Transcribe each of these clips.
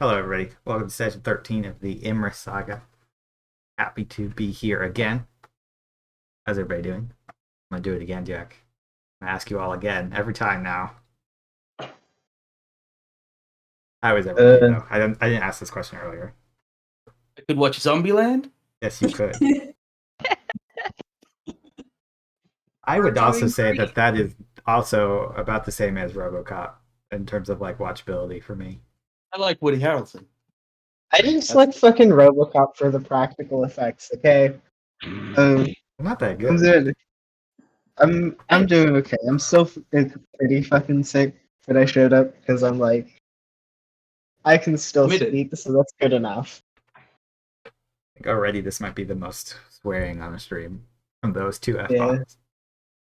Hello, everybody. Welcome to session 13 of the Imris Saga. Happy to be here again. How's everybody doing? I'm going to do it again, Jack. I'm going to ask you all again, every time now. How is everybody, Uh, though? I didn't ask this question earlier. I could watch Zombieland. Yes, you could. I would also say that that is also about the same as RoboCop in terms of, like, watchability for me. I like Woody Harrelson. I just like fucking RoboCop for the practical effects. Okay, Not that I'm good. doing. I'm doing okay. I'm still pretty fucking sick, but I showed up because I'm like I can still Committed. speak, so that's good enough. I think already this might be the most swearing on a stream from those two F-bombs.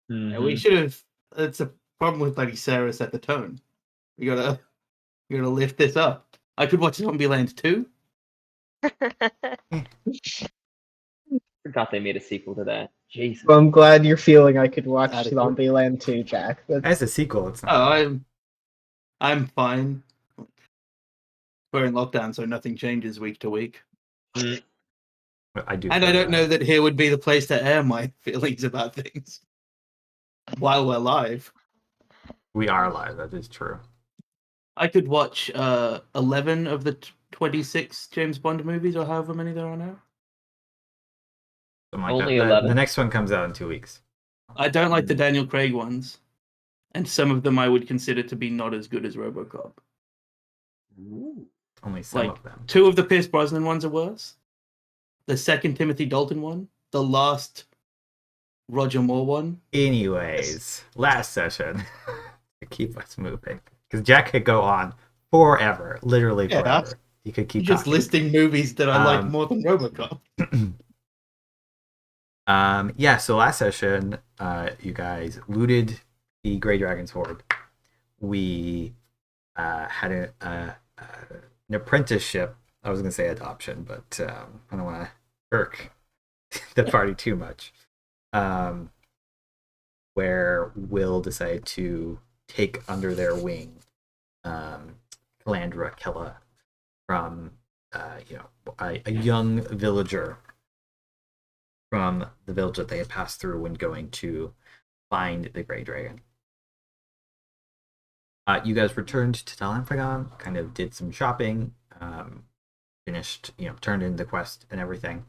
Yeah. Yeah, we should have. That's a problem with bloody Sara set the tone. You gotta lift this up. I could watch Zombieland too. Forgot they made a sequel to that. Jesus. Well, I'm glad you're feeling I could watch Adequate. Zombieland 2, Jack. As a sequel, it's not. Oh, I'm fine. We're in lockdown, so nothing changes week to week. I do. And I don't know that here would be the place to air my feelings about things while we're live. We are live. That is true. I could watch 11 of the 26 James Bond movies, or however many there are now. Something like Only that. 11? The next one comes out in 2 weeks. I don't like the Daniel Craig ones, and some of them I would consider to be not as good as RoboCop. Ooh. Only some Like, of them. 2 of the Pierce Brosnan ones are worse. The second Timothy Dalton one, the last Roger Moore one. Anyways, last session to keep us moving, because Jack could go on forever, literally Yeah, forever. He could keep just talking. listing movies that I like more than RoboCop. Yeah. So last session, you guys looted the Grey Dragon's Hoard. We had an apprenticeship. I was gonna say adoption, but I don't want to irk the party too much. Where Will decided to take under their wing Calandra Kella from a young villager from the village that they had passed through when going to find the Grey Dragon. You guys returned to Talanfagon, kind of did some shopping, finished, turned in the quest and everything,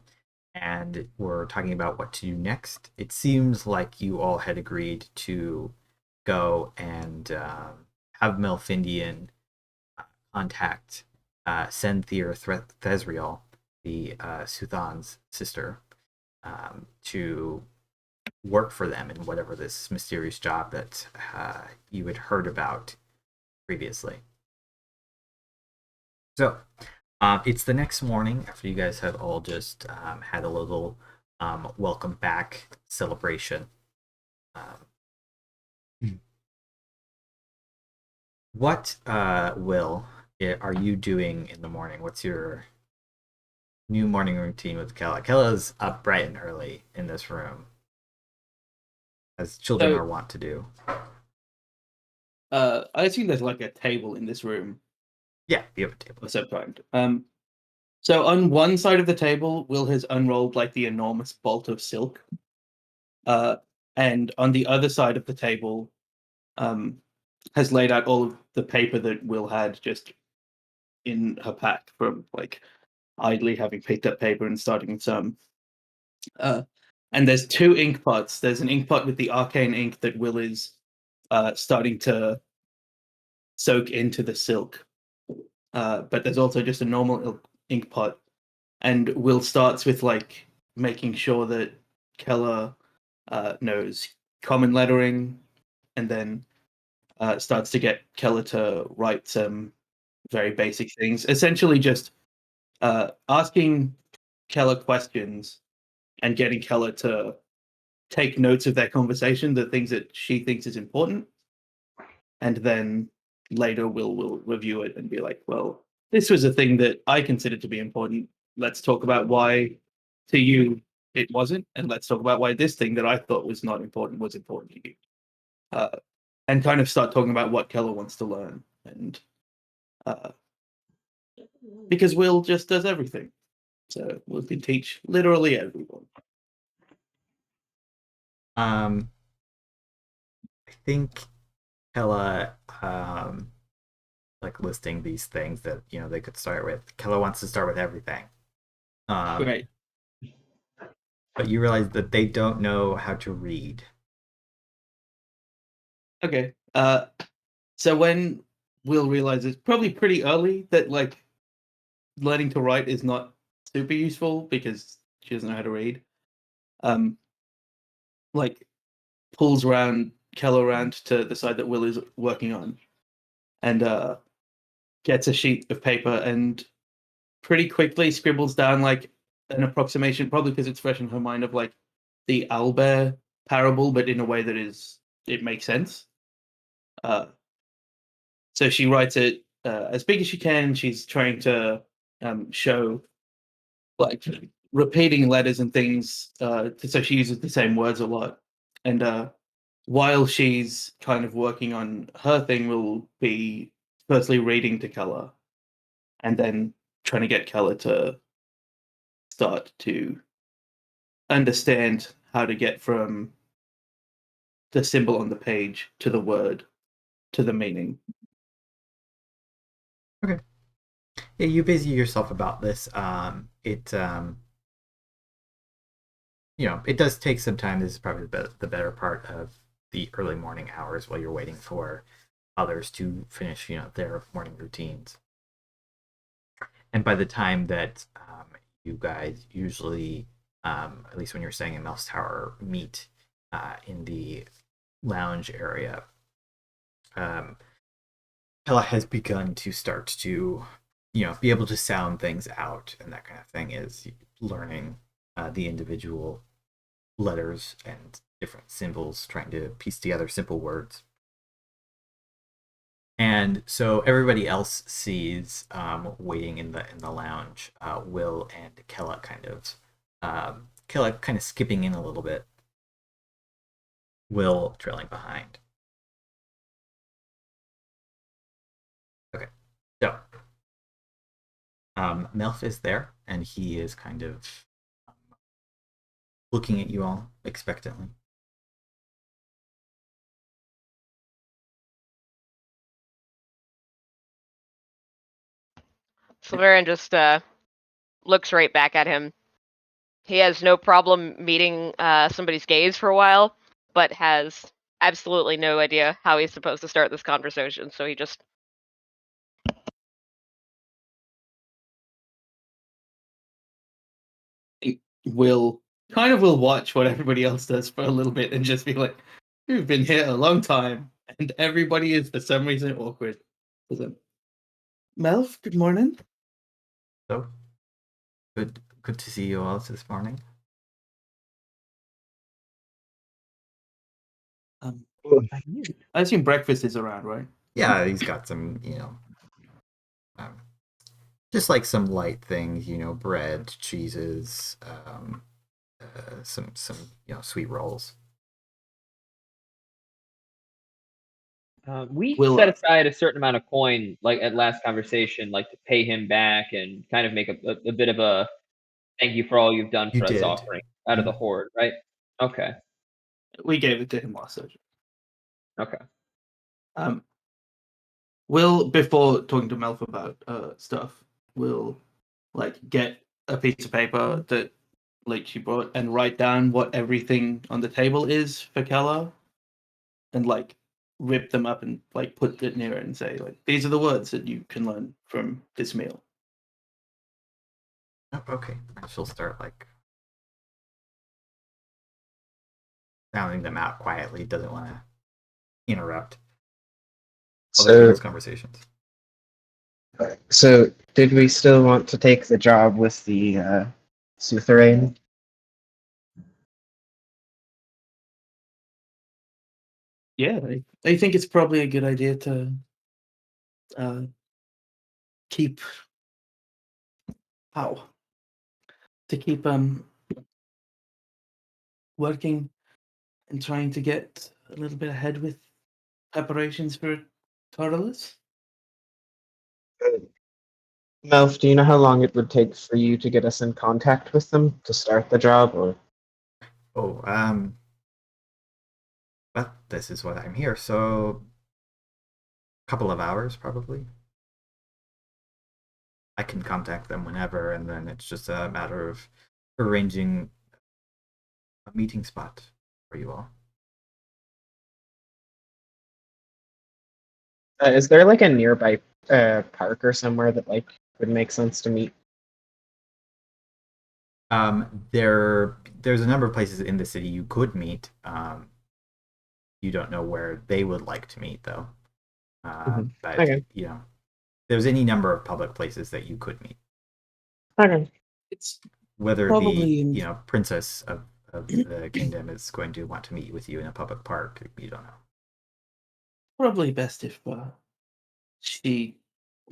and we're talking about what to do next. It seems like you all had agreed to go and have Melfindian contact Senthir Thesreial, the Suthan's sister, to work for them in whatever this mysterious job that you had heard about previously. So it's the next morning after you guys had all just had a little welcome back celebration. What, Will, are you doing in the morning? What's your new morning routine with Kella? Kella's up bright and early in this room, as children are wont to do. I assume there's like a table in this room. Yeah, you have a table. Of some kind. So on one side of the table, Will has unrolled like the enormous bolt of silk. And on the other side of the table, has laid out all of the paper that Will had just in her pack from like idly having picked up paper and starting with some. And there's 2 ink pots. There's an ink pot with the arcane ink that Will is starting to soak into the silk. But there's also just a normal ink pot. And Will starts with like making sure that Kella knows common lettering, and then starts to get Kella to write some very basic things. Essentially just asking Kella questions and getting Kella to take notes of their conversation, the things that she thinks is important. And then later will review it and be like, well, this was a thing that I considered to be important. Let's talk about why to you it wasn't, and let's talk about why this thing that I thought was not important was important to you. And kind of start talking about what Keller wants to learn. And Because Will just does everything. So Will can teach literally everyone. I think Kella, like listing these things that they could start with. Kella wants to start with everything. Great. But you realize that they don't know how to read. Okay. So when Will realizes probably pretty early that like learning to write is not super useful because she doesn't know how to read. Like pulls around Kella around to the side that Will is working on, and gets a sheet of paper and pretty quickly scribbles down like an approximation, probably because it's fresh in her mind, of like the owlbear parable, but in a way that it makes sense. So she writes it as big as she can. She's trying to show like repeating letters and things, so she uses the same words a lot. And while she's kind of working on her thing, we'll be firstly reading to Kella, and then trying to get Kella to start to understand how to get from the symbol on the page to the word to the meaning. Okay. Yeah, you busy yourself about this. It does take some time. This is probably the better part of the early morning hours while you're waiting for others to finish, their morning routines. And by the time that you guys usually, at least when you're staying in Mel's Tower, meet in the lounge area, Pella has begun to start to, be able to sound things out and that kind of thing, is learning the individual letters and different symbols, trying to piece together simple words. And so everybody else sees, waiting in the lounge, Will and Kella kind of skipping in a little bit, Will trailing behind. Okay, so Melf is there, and he is kind of looking at you all expectantly. Sulveran just looks right back at him. He has no problem meeting somebody's gaze for a while, but has absolutely no idea how he's supposed to start this conversation, so he just... Will watch what everybody else does for a little bit and just be like, "You've been here a long time," and everybody is for some reason awkward. Melf, good morning. So good to see you all this morning. I assume breakfast is around, right? Yeah, he's got some, just like some light things, bread, cheeses, some sweet rolls. We Will, set aside a certain amount of coin, like at last conversation, like to pay him back and kind of make a bit of a thank you for all you've done You for us did. offering out of the horde, right? Okay. We gave it to him last session. Okay. Will, before talking to Melf about stuff, will like get a piece of paper that like she brought and write down what everything on the table is for Kella, and like rip them up and like put it near it and say like, these are the words that you can learn from this meal. Oh, okay. She'll start like sounding them out quietly. Doesn't want to interrupt other people's conversations. So, did we still want to take the job with the Sulveran? Yeah, I think it's probably a good idea to keep working and trying to get a little bit ahead with preparations for Tartarus. Melf, do you know how long it would take for you to get us in contact with them to start the job, or? Oh, well, this is what I'm here, so a couple of hours probably. I can contact them whenever, and then it's just a matter of arranging a meeting spot for you all. Is there like a nearby park or somewhere that like would make sense to meet? There's a number of places in the city you could meet. You don't know where they would like to meet, though. But Okay. there's any number of public places that you could meet. Okay. It's Whether Probably- the princess of the kingdom is going to want to meet with you in a public park, you don't know. probably best if she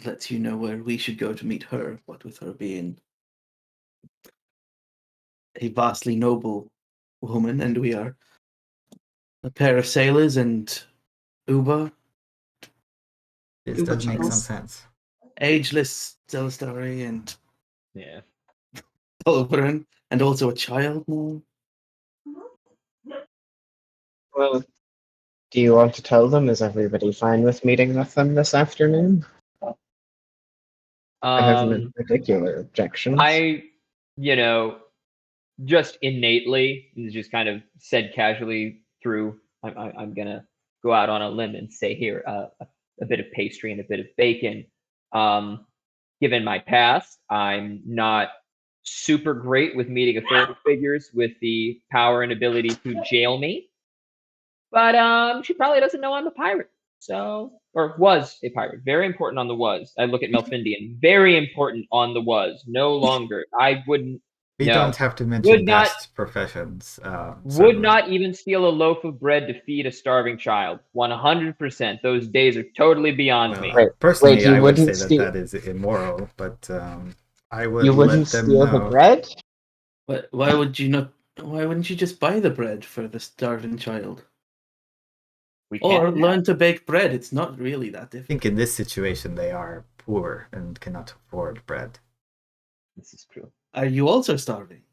lets you know where we should go to meet her, what with her being a vastly noble woman, and we are a pair of sailors and Uber, This Uber does make some Charles. sense. ageless Celesteri and Yeah. Sulveran, and also a child now. Well, do you want to tell them? Is everybody fine with meeting with them this afternoon? I have no particular objections. I, just innately, this is just kind of said casually through, I'm going to go out on a limb and say here, a bit of pastry and a bit of bacon. Given my past, I'm not super great with meeting authority figures with the power and ability to jail me. But she probably doesn't know I'm a pirate. So, or was a pirate. Very important on the was. I look at Melfindian. Very important on the was. No longer. I wouldn't. We No. don't have to mention Would not- past professions. Would not even steal a loaf of bread to feed a starving child. 100%. Those days are totally beyond me. Wait, Personally, you I would say wouldn't that steal- that is immoral, but I would You let wouldn't them steal know. the bread? But why would you not? Why wouldn't you just buy the bread for the starving child, We or can't. learn to bake bread? It's not really that I difficult. think in this situation they are poor and cannot afford bread. This is true. Are you also starving?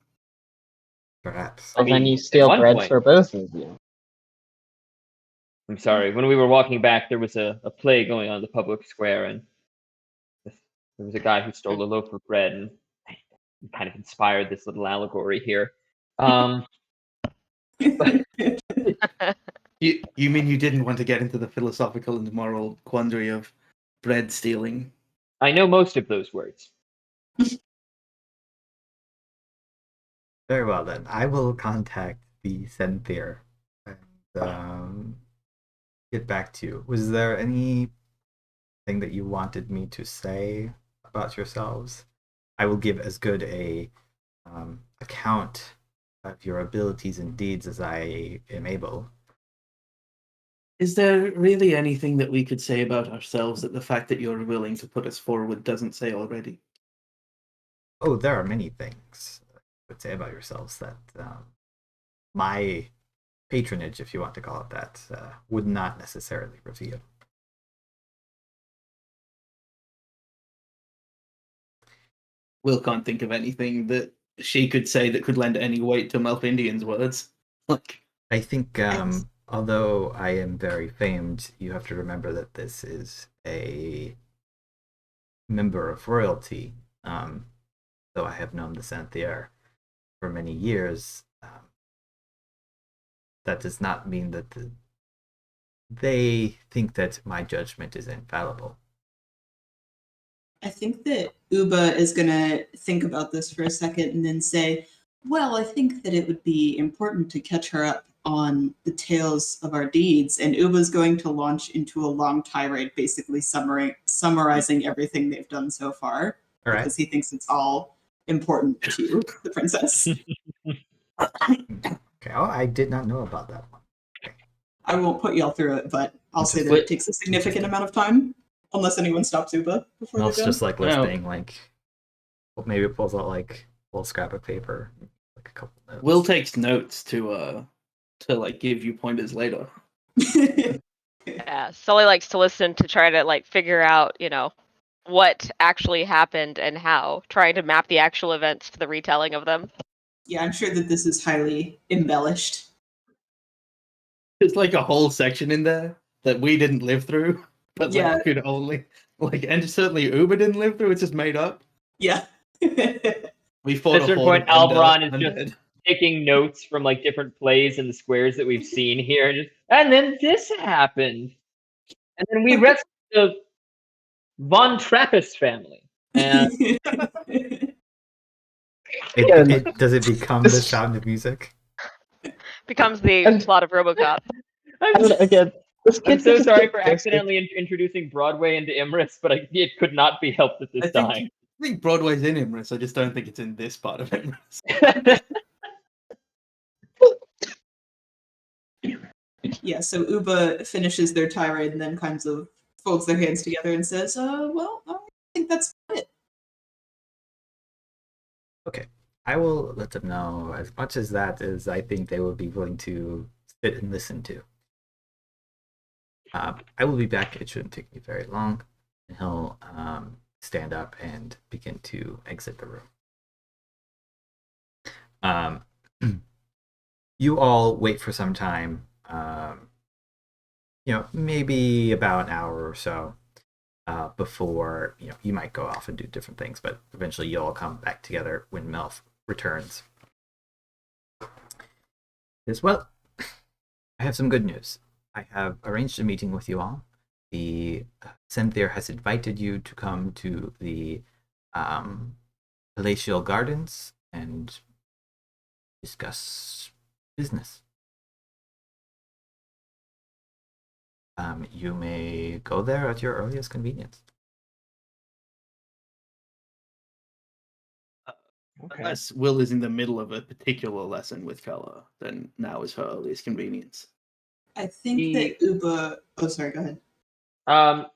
Perhaps. Well, mean, then you at steal one bread point- for both of you. I'm sorry. When we were walking back, there was a play going on in the public square, and there was a guy who stole a loaf of bread, and kind of inspired this little allegory here. You mean you didn't want to get into the philosophical and moral quandary of bread stealing? I know most of those words. Very well then. I will contact the Senthir and get back to you. Was there anything that you wanted me to say about yourselves? I will give as good a account of your abilities and deeds as I am able. Is there really anything that we could say about ourselves that the fact that you're willing to put us forward doesn't say already? Oh, there are many things I would say about yourselves that my patronage, if you want to call it that, would not necessarily reveal. Will can't think of anything that she could say that could lend any weight to Melfindian's words. Like, I think, although I am very famed, you have to remember that this is a member of royalty. Though I have known the Senthir for many years, that does not mean that they think that my judgment is infallible. I think that Uba is going to think about this for a second and then say, well, I think that it would be important to catch her up on the tales of our deeds. And Uba's going to launch into a long tirade, basically summarizing everything they've done so far. All right. Because he thinks it's all important to the princess. Okay. Oh, I did not know about that one. I won't put y'all through it, but I'll say that Wait. it takes a significant amount of time, unless anyone stops Uba before Mel's they're just done. like listening, like maybe it pulls out like a little scrap of paper, like a couple notes. Will takes notes to like give you pointers later. Yeah, Sully likes to listen to try to like figure out, what actually happened and how, trying to map the actual events to the retelling of them. Yeah, I'm sure that this is highly embellished. There's like a whole section in there that we didn't live through, but Yeah. like could only and certainly Uber didn't live through. It's just made up. Yeah. We fought At a a certain horde point, of Alveron is undead. just taking notes from like different plays and the squares that we've seen here, and then this happened, and then we rescued the Von Trappist family, and Does it become the Sound of Music? Becomes the And- plot of RoboCop. I don't know, again, this I'm kid so just sorry gets for ghosted. accidentally introducing Broadway into Imris, but it could not be helped at this time. I think Broadway's in Imris. I just don't think it's in this part of Imris. Yeah, so Uba finishes their tirade and then kind of folds their hands together and says, well, I think that's it. Okay. I will let them know as much as that as I think they will be willing to sit and listen to. I will be back. It shouldn't take me very long. And he'll stand up and begin to exit the room. You all wait for some time. Maybe about an hour or so before you might go off and do different things, but eventually you'll all come back together when Melf returns. Says, well, I have some good news. I have arranged a meeting with you all. The Senthir has invited you to come to the palatial gardens and discuss business. You may go there at your earliest convenience. Okay. Unless Will is in the middle of a particular lesson with Fella, then now is her earliest convenience. I think that Uba... Oh, sorry, go ahead.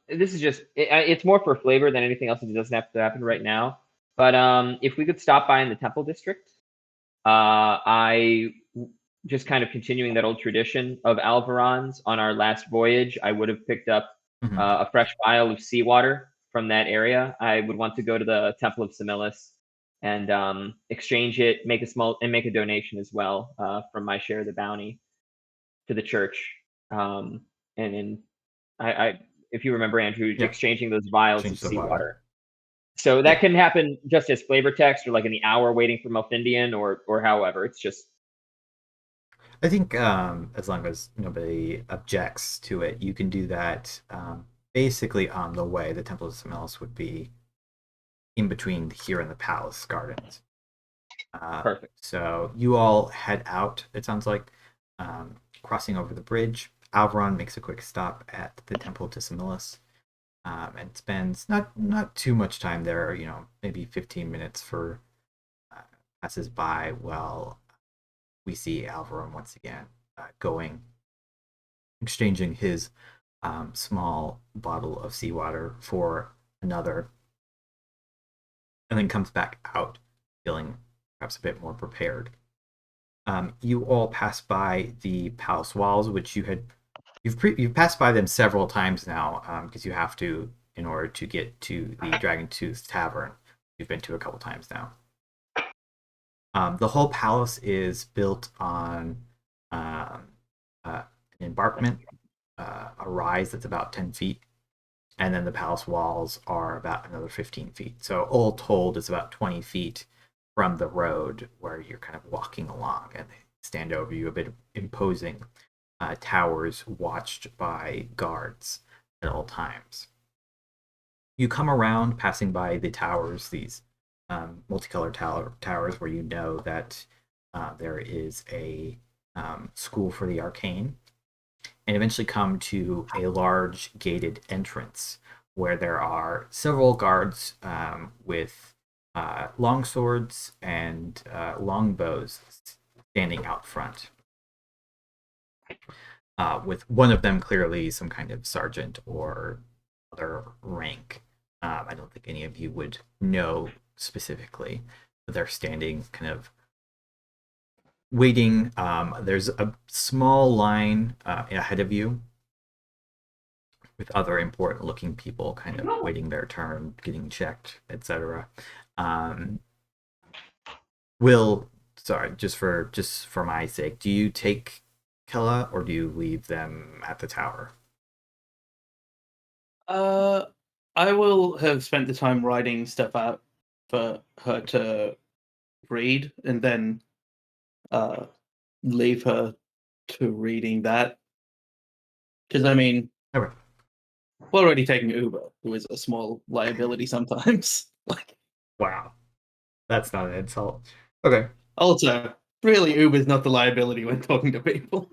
This is just it's more for flavor than anything else. It doesn't have to happen right now. But if we could stop by in the Temple District, I just kind of continuing that old tradition of Alveron's. On our last voyage, I would have picked up a fresh vial of seawater from that area. I would want to go to the Temple of Semilis and exchange it, make a donation as well from my share of the bounty to the church. And I if you remember, Andrew, Yeah. exchanging those vials Change of the seawater. water. So that can happen just as flavor text, or like in the hour waiting for Melfindian, or however. It's just. I think as long as nobody objects to it, you can do that basically on the way. The Temple of Semilis would be in between here and the Palace Gardens. Perfect. So you all head out, it sounds like, crossing over the bridge. Alveron makes a quick stop at the Temple to Semilis and spends not too much time there, maybe 15 minutes for passes by while we see Alveron once again exchanging his small bottle of seawater for another, and then comes back out feeling perhaps a bit more prepared. You all pass by the palace walls, which you've passed by them several times now, because you have to in order to get to the Dragon Tooth Tavern. You've been to a couple times now. The whole palace is built on an embankment, a rise that's about 10 feet, and then the palace walls are about another 15 feet. So all told, it's about 20 feet from the road where you're kind of walking along, and they stand over you, a bit imposing towers watched by guards at all times. You come around, passing by the towers, these multicolored towers where you know that there is a school for the arcane, and eventually come to a large gated entrance where there are several guards with long swords and long bows standing out front, with one of them clearly some kind of sergeant or other rank. I don't think any of you would know specifically, but they're standing kind of waiting. There's a small line ahead of you with other important looking people kind of waiting their turn, getting checked, etc. Um, sorry, just for my sake, do you take Kella or do you leave them at the tower? I will have spent the time writing stuff out for her to read, and then leave her to reading that. Because I mean, Okay. we're already taking Uber, who is a small liability sometimes. Like, Wow, that's not an insult. Okay. also, really, Uber's not the liability when talking to people.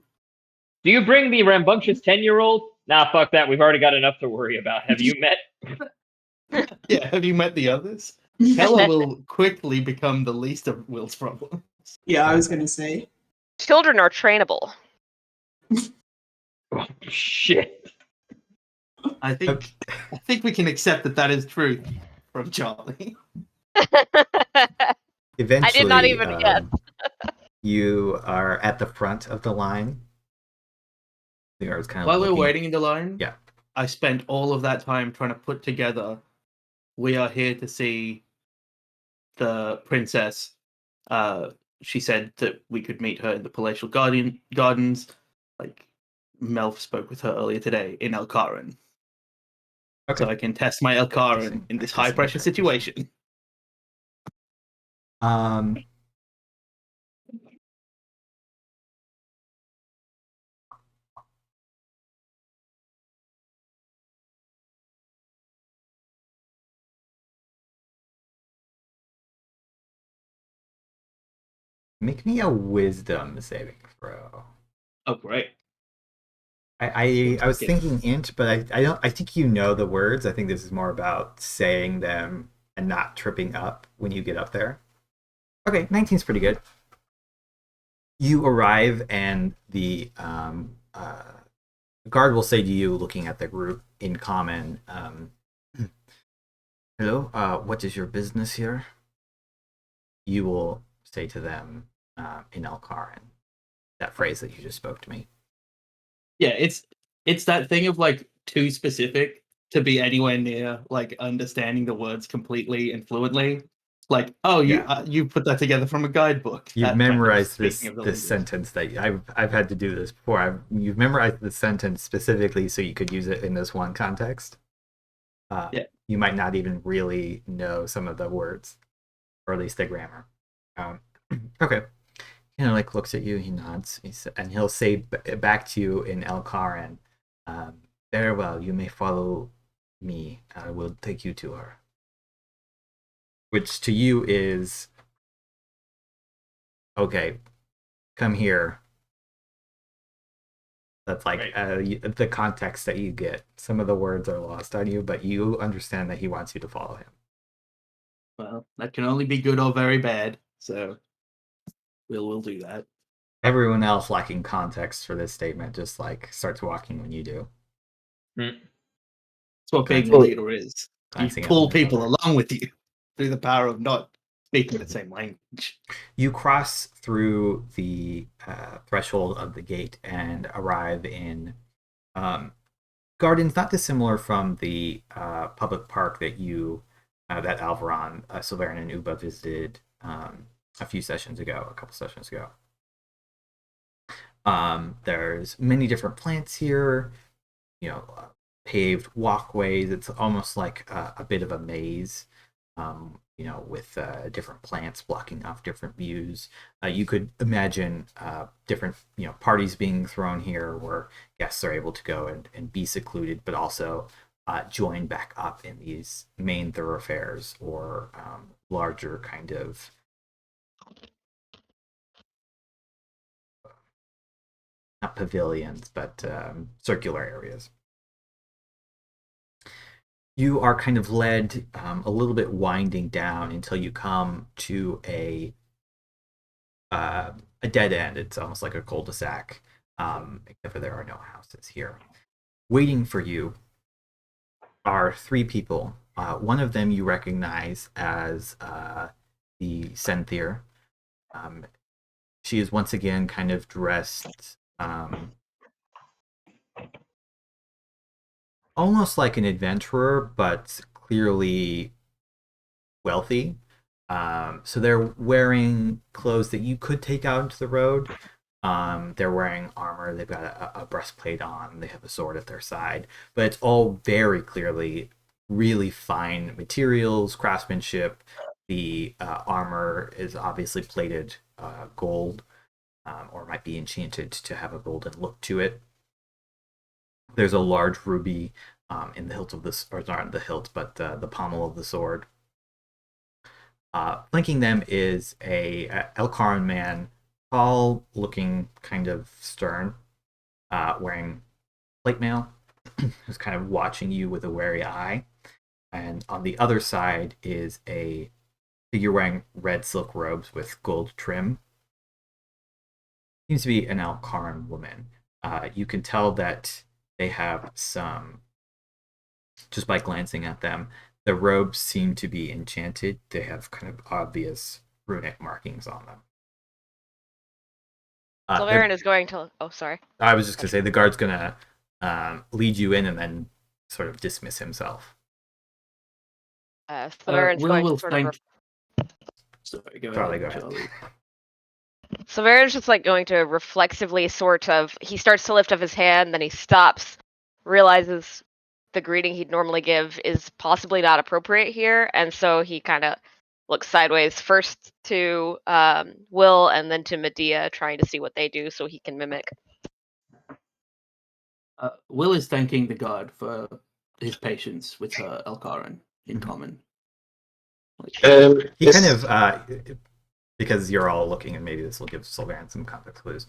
Do you bring the rambunctious 10-year-old? Nah, fuck that. We've already got enough to worry about. Have you met? Yeah, have you met the others? Kella will quickly become the least of Will's problems. Yeah, I was gonna say. Children are trainable. Oh, shit. I think we can accept that is true from Charlie. Eventually, I did not even guess. You are at the front of the line. The guard's kind of While we're looking. waiting in the line, Yeah. I spent all of that time trying to put together, we are here to see the princess. She said that we could meet her in the palatial gardens. Like, Melf spoke with her earlier today in Elkaran. Okay. So I can test my Elkaran Practicing- in this practicing, high-pressure practicing. situation. Make me a wisdom saving throw. Oh, great. I was Yeah. thinking int, but I think you know the words. I think this is more about saying them and not tripping up when you get up there. Okay, 19 is pretty good. You arrive and the guard will say to you, looking at the group in common, hello, what is your business here? You will say to them in Elkaran, that phrase that you just spoke to me. Yeah, it's that thing of like too specific to be anywhere near like understanding the words completely and fluently. Like, oh, you put that together from a guidebook. You've That kind of memorized speaking of the this language. sentence that I've had to do this before. You've memorized the sentence specifically so you could use it in this one context. Yeah. You might not even really know some of the words, or at least the grammar. Okay. Like looks at you, he nods, and he'll say back to you in Elkaran, very well, you may follow me. I will take you to her. Which to you is, okay, come here. That's like Right. the context that you get. Some of the words are lost on you, but you understand that he wants you to follow him. Well, that can only be good or very bad. So we'll do that. Everyone else lacking context for this statement just like starts walking when you do. That's what being a Glancing- leader is. You glancing at pull one people another. along with you through the power of not speaking the same language. You cross through the threshold of the gate and arrive in gardens not dissimilar from the public park that that Alveron, Sulveran, and Uba visited a couple sessions ago. There's many different plants here, paved walkways. It's almost like a bit of a maze, with different plants blocking off different views. You could imagine different, parties being thrown here where guests are able to go and be secluded, but also join back up in these main thoroughfares or larger kind of not pavilions, but circular areas. You are kind of led a little bit winding down until you come to a dead end. It's almost like a cul-de-sac, except for there are no houses here. Waiting for you are three people. One of them you recognize as the Senthir. She is once again kind of dressed almost like an adventurer, but clearly wealthy. So they're wearing clothes that you could take out into the road. They're wearing armor. They've got a breastplate on. They have a sword at their side, but it's all very clearly really fine materials, craftsmanship. The armor is obviously plated gold, or might be enchanted to have a golden look to it. There's a large ruby in the hilt of this, or not the hilt, but the pommel of the sword. Flanking them is a Elkaran man, tall, looking kind of stern, wearing plate mail, who's kind of watching you with a wary eye. And on the other side is a figure wearing red silk robes with gold trim. Seems to be an Elkaran woman. You can tell that they have some, just by glancing at them, the robes seem to be enchanted. They have kind of obvious runic markings on them. Sulveran is going to. Oh, sorry. I was just going to say the guard's going to lead you in and then sort of dismiss himself. Sulveran's going to sort of. Sorry, go Charlie, ahead. go ahead. Sulveran's just like going to reflexively sort of. He starts to lift up his hand, then he stops, realizes the greeting he'd normally give is possibly not appropriate here, and so he kind of looks sideways first to Will and then to Medea, trying to see what they do so he can mimic. Will is thanking the guard for his patience with Elkaran in common. He kind of, because you're all looking, and maybe this will give Sulveran some context clues.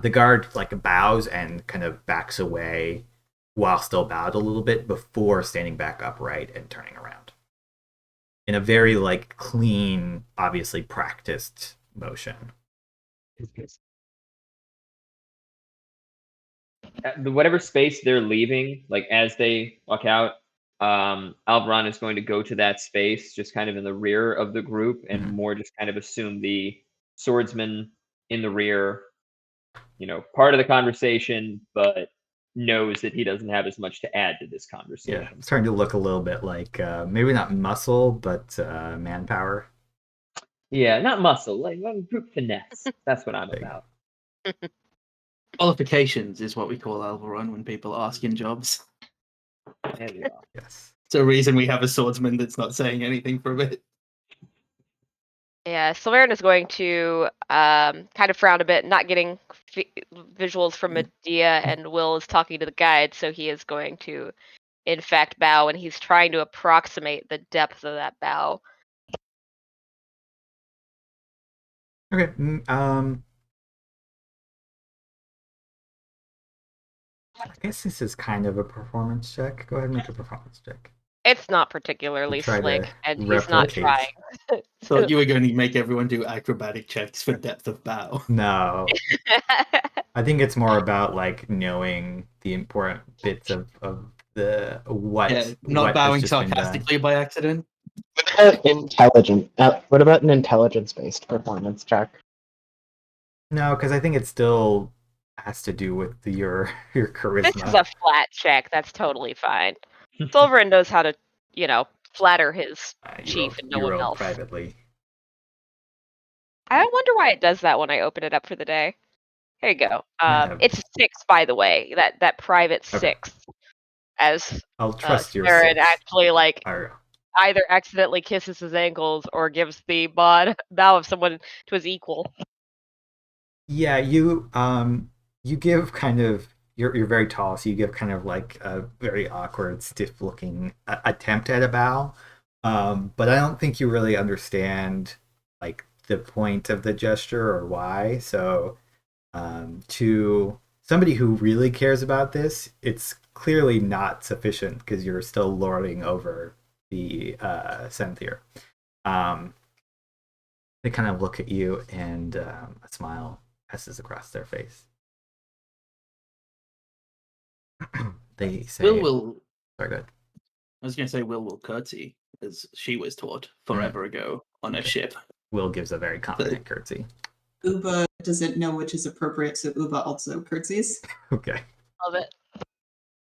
The guard like bows and kind of backs away while still bowed a little bit before standing back upright and turning around. In a very like clean, obviously practiced motion. Whatever space they're leaving, like as they walk out, Alveron is going to go to that space, just kind of in the rear of the group, and more just kind of assume the swordsman in the rear, part of the conversation, but knows that he doesn't have as much to add to this conversation. Yeah, it's starting to look a little bit like maybe not muscle, but manpower. Yeah, not muscle, like group finesse. That's what I'm about. Qualifications is what we call Alveron when people ask in jobs. There we are. Yes. It's a reason we have a swordsman that's not saying anything for a bit. Yeah, Sulveran is going to kind of frown a bit, not getting visuals from Medea, and Will is talking to the guide, so he is going to, in fact, bow, and he's trying to approximate the depth of that bow. Okay. I guess this is kind of a performance check. Go ahead and make a performance check. It's not particularly Try to slick, and he's not replicate. trying. Thought you were going to make everyone do acrobatic checks for depth of bow. No. I think it's more about like knowing the important bits of the what. Yeah, not what bowing has just been done. sarcastically by accident. What about an intelligence-based performance check? No, because I think it still has to do with your charisma. This is a flat check. That's totally fine. Sulveran knows how to, flatter his chief and no one else. Privately. I wonder why it does that when I open it up for the day. Here you go. It's 6, by the way. That private 6. As I'll trust your Aaron 6. actually either accidentally kisses his ankles or gives the bow of someone to his equal. Yeah, you give kind of you're very tall, so you give kind of like a very awkward, stiff-looking attempt at a bow. But I don't think you really understand like the point of the gesture or why. So to somebody who really cares about this, it's clearly not sufficient because you're still lording over the Senthir. They kind of look at you, and a smile passes across their face. They say, Will. Sorry, go ahead. I was going to say Will curtsy, as she was taught forever ago on a ship. Will gives a very confident curtsy. Uba doesn't know which is appropriate, so Uba also curtsies. Okay. Love it.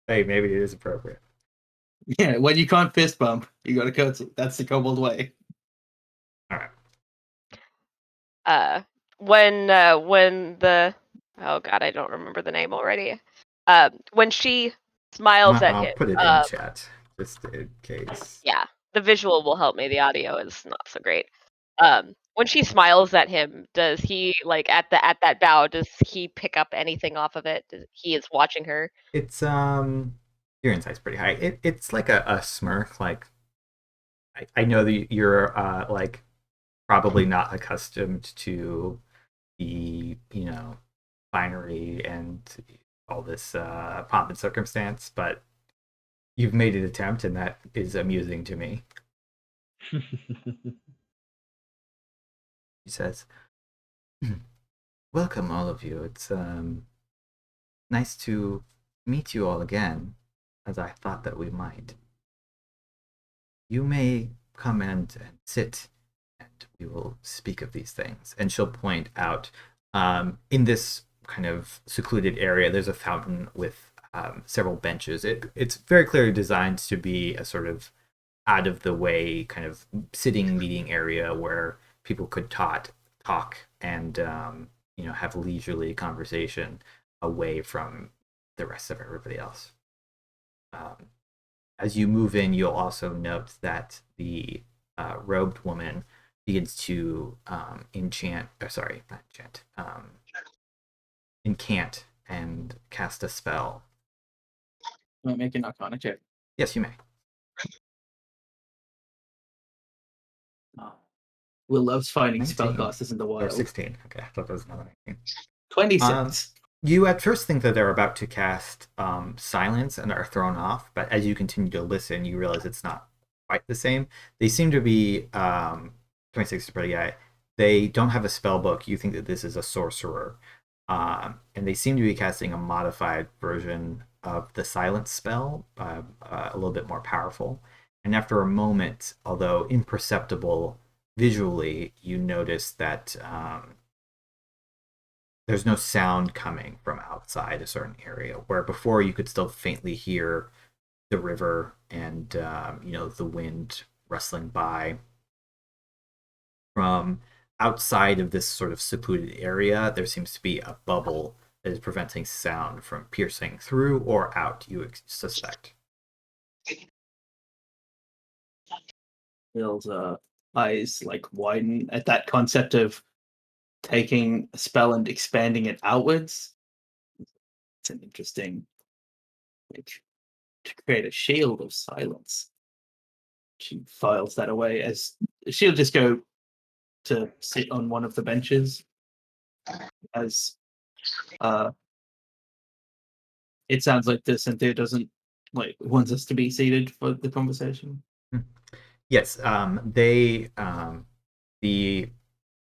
Hey, maybe it is appropriate. Yeah, when you can't fist bump, you gotta curtsy. That's the kobold way. All right. When the oh god, I don't remember the name already. When she smiles at I'll him, put it in chat just in case. yeah, the visual will help me. The audio is not so great. When she smiles at him, does he like at that bow? Does he pick up anything off of it? He is watching her. It's your insight's pretty high. It's like a smirk. Like I know that you're like probably not accustomed to the finery and all this pomp and circumstance, but you've made an attempt, and that is amusing to me. He says, "Welcome, all of you. It's nice to meet you all again, as I thought that we might. You may come and sit, and we will speak of these things." And she'll point out, in this kind of secluded area, there's a fountain with several benches. It's very clearly designed to be a sort of out of the way kind of sitting meeting area where people could talk and have leisurely conversation away from the rest of everybody else. As you move in, you'll also note that the robed woman begins to incant and cast a spell. Might make an Arcana check. Yes, you may. Will loves finding 19. spellcasters in the Or wild. 16. Okay, I thought that was another 19. 26. You at first think that they're about to cast silence and are thrown off, but as you continue to listen, you realize it's not quite the same. They seem to be 26 is pretty high. They don't have a spell book. You think that this is a sorcerer, and they seem to be casting a modified version of the silence spell, a little bit more powerful. And after a moment, although imperceptible visually, you notice that there's no sound coming from outside a certain area, where before you could still faintly hear the river and the wind rustling by. From outside of this sort of secluded area, there seems to be a bubble that is preventing sound from piercing through or out, you suspect. Bill's eyes like widen at that concept of taking a spell and expanding it outwards. It's an interesting, like, to create a shield of silence. She files that away as she'll just go to sit on one of the benches as it sounds like the Senthir doesn't wants us to be seated for the conversation. Yes, the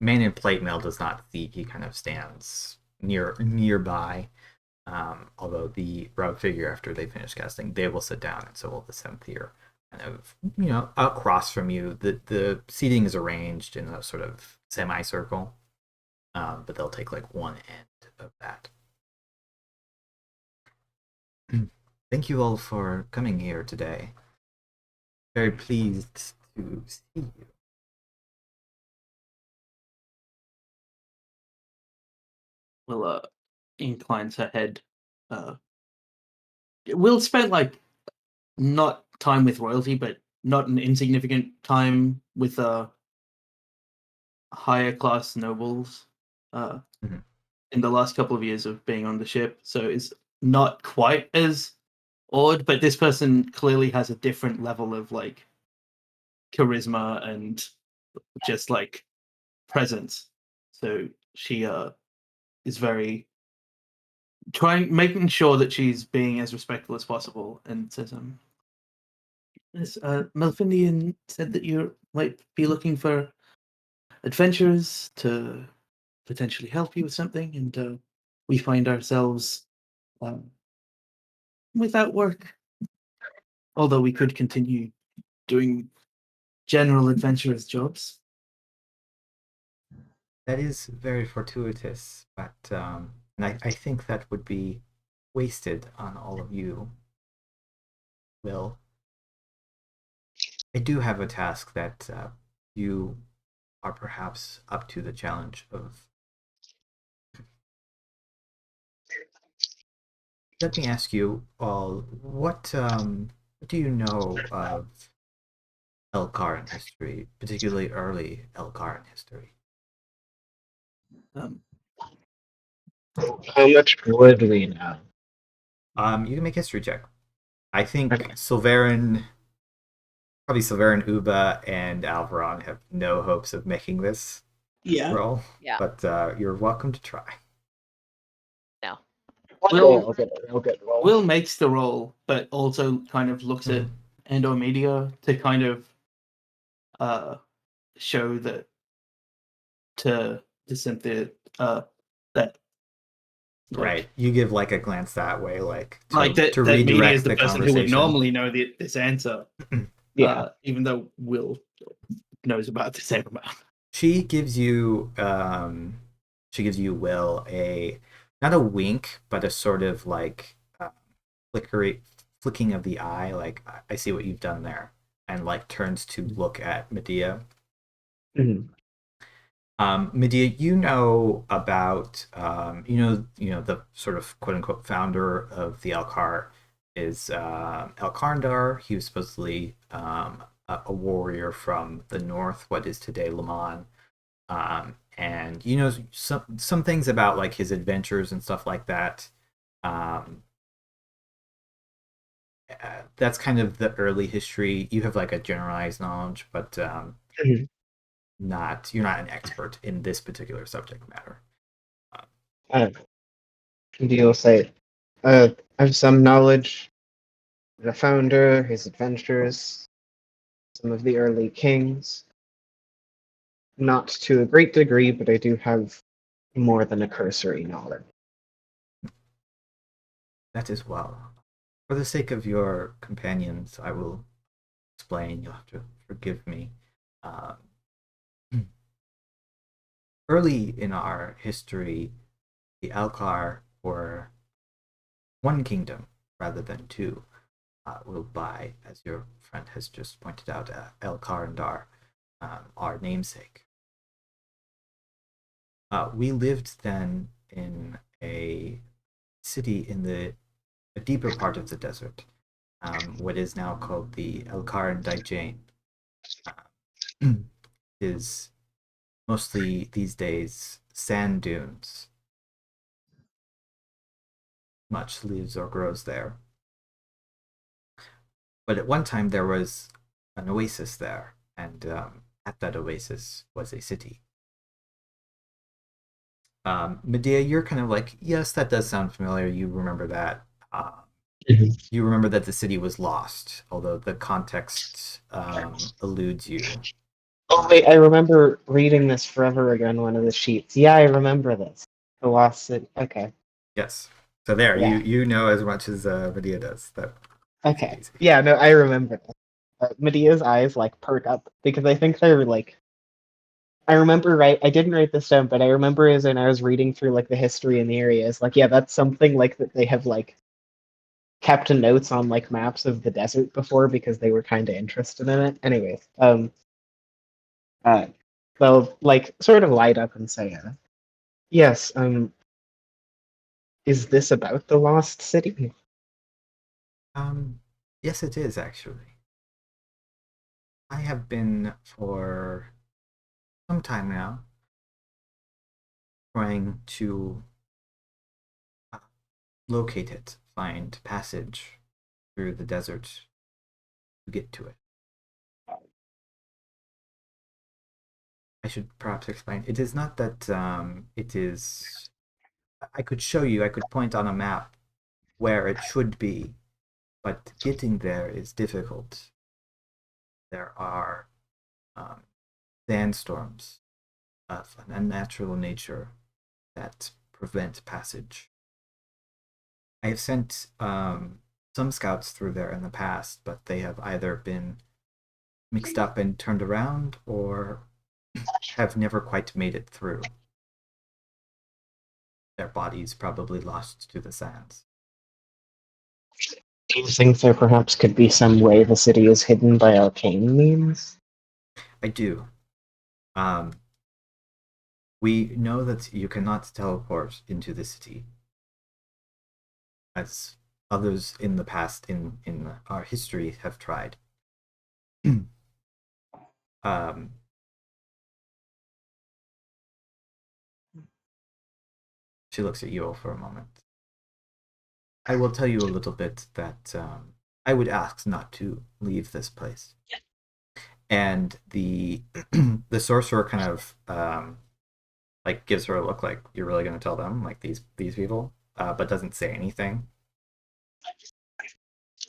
man in plate mail does not speak. He kind of stands nearby. Although the robed figure, after they finish casting, they will sit down, and so will the Senthir kind of across from you. The seating is arranged in a sort of semicircle, but they'll take like one end of that. Thank you all for coming here today. Very pleased to see you. Will inclines her head. Will spend not time with royalty, but not an insignificant time with higher class nobles in the last couple of years of being on the ship. So it's not quite as awed, but this person clearly has a different level of charisma and just presence. So she is very making sure that she's being as respectful as possible, and says, Melfindian said that you might be looking for adventurers to potentially help you with something, and we find ourselves without work. Although we could continue doing general adventurous jobs. That is very fortuitous, but and I think that would be wasted on all of you. will. I do have a task that you are perhaps up to the challenge of. Let me ask you all, what do you know of Elkaran history, particularly early Elkaran history? How much would we know? You can make a history check. I think Okay. Sulveran, probably Sulveran, Uba, and Alveron have no hopes of making this Yeah. roll. Yeah. But you're welcome to try. No. Will I'll get roll. Will makes the roll, but also kind of looks at Andormedia to kind of show that to Senthir that Right. You give like a glance that way, like to, like that to that Media redirect is the person who would conversation. normally know this answer. Yeah. Even though Will knows about the same amount. She gives you Will a not a wink, but a sort of like flicking of the eye, like I see what you've done there, and like turns to look at Medea. Mhm. Medea, you know about you know the sort of quote unquote founder of the Elkar is Elkarndar. He was supposedly a warrior from the north, what is today Leman. And you know some things about like his adventures and stuff like that. That's kind of the early history. You have like a generalized knowledge, but Mhm. you're not an expert in this particular subject matter. Deal say, I have some knowledge. The founder, his adventures, some of the early kings. Not to a great degree, but I do have more than a cursory knowledge. That is well. For the sake of your companions, I will explain. You'll have to forgive me. Um, early in our history, the Elkar were one kingdom rather than two, ruled by, as your friend has just pointed out, Elkar and Dar, our namesake. We lived then in a city in a deeper part of the desert, what is now called the Elkar and Daijane. Is mostly these days sand dunes. Much lives or grows there. But at one time there was an oasis there, and at that oasis was a city. Medea, you're kind of like, yes, that does sound familiar. You remember that. You remember that the city was lost, although the context eludes you. Oh wait, I remember reading this forever ago on one of the sheets. Yeah, I remember this. The Lost City. Okay. Yes. So there, Yeah. you know as much as Medea does. That Okay. easy. Yeah, no, I remember this. Medea's eyes like perk up because I think they're like. I remember I didn't write this down, but I remember as when I was reading through like the history in the areas, like yeah, that's something like that they have like kept notes on like maps of the desert before because they were kind of interested in it. Anyways, they'll like sort of light up and say, yes, is this about the lost city? Yes, it is actually. I have been for some time now trying to locate it, find passage through the desert to get to it. I should perhaps explain. It is not that it is. I could show you. I could point on a map where it should be, but getting there is difficult. There are sandstorms of an unnatural nature that prevent passage. I have sent some scouts through there in the past, but they have either been mixed up and turned around or have never quite made it through. Their bodies probably lost to the sands. Do you think there perhaps could be some way the city is hidden by arcane means? I do. We know that you cannot teleport into the city, as others in the past in our history have tried. um, she looks at you for a moment. I will tell you a little bit that I would ask not to leave this place. And the the sorcerer kind of like gives her a look like you're really going to tell them, like these people, but doesn't say anything.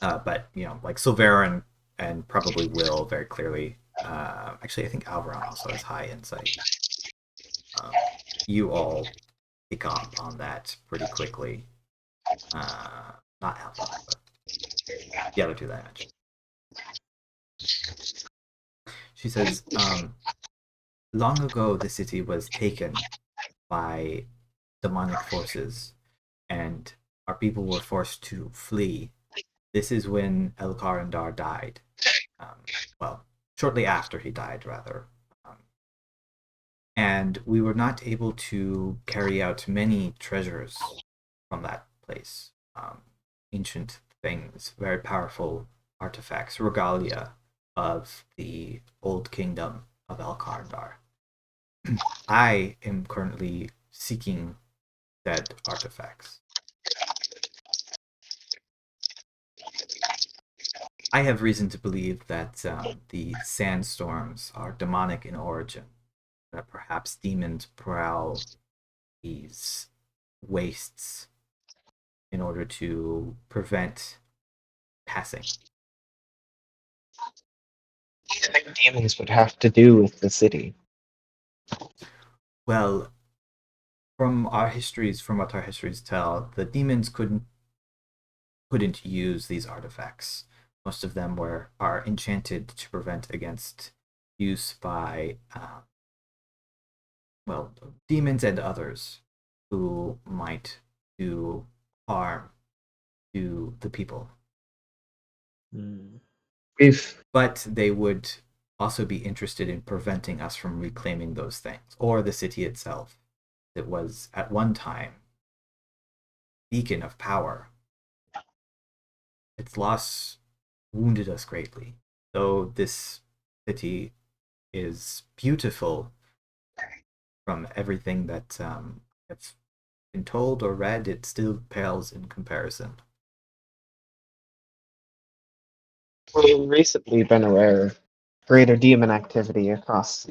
But you know, like Sulveran and probably Will very clearly. Actually, I think Alveron also has high insight. You all pick up on that pretty quickly. Not Alveron, but the other two that I mentioned. She says, long ago the city was taken by demonic forces, and our people were forced to flee. This is when Elkarandar died. Well, shortly after he died, rather. And we were not able to carry out many treasures from that place. Ancient things, very powerful artifacts, regalia of the old kingdom of Elkarandar. I am currently seeking said artifacts. I have reason to believe that the sandstorms are demonic in origin, that perhaps demons prowl these wastes in order to prevent passing. What do you think demons would have to do with the city? Well, from what our histories tell, the demons couldn't use these artifacts. Most of them are enchanted to prevent against use by demons and others who might do harm to the people. But they would also be interested in preventing us from reclaiming those things, or the city itself. It was at one time a beacon of power. Its loss wounded us greatly. Though this city is beautiful from everything that I've been told or read, it still pales in comparison. We've recently been aware of greater demon activity across,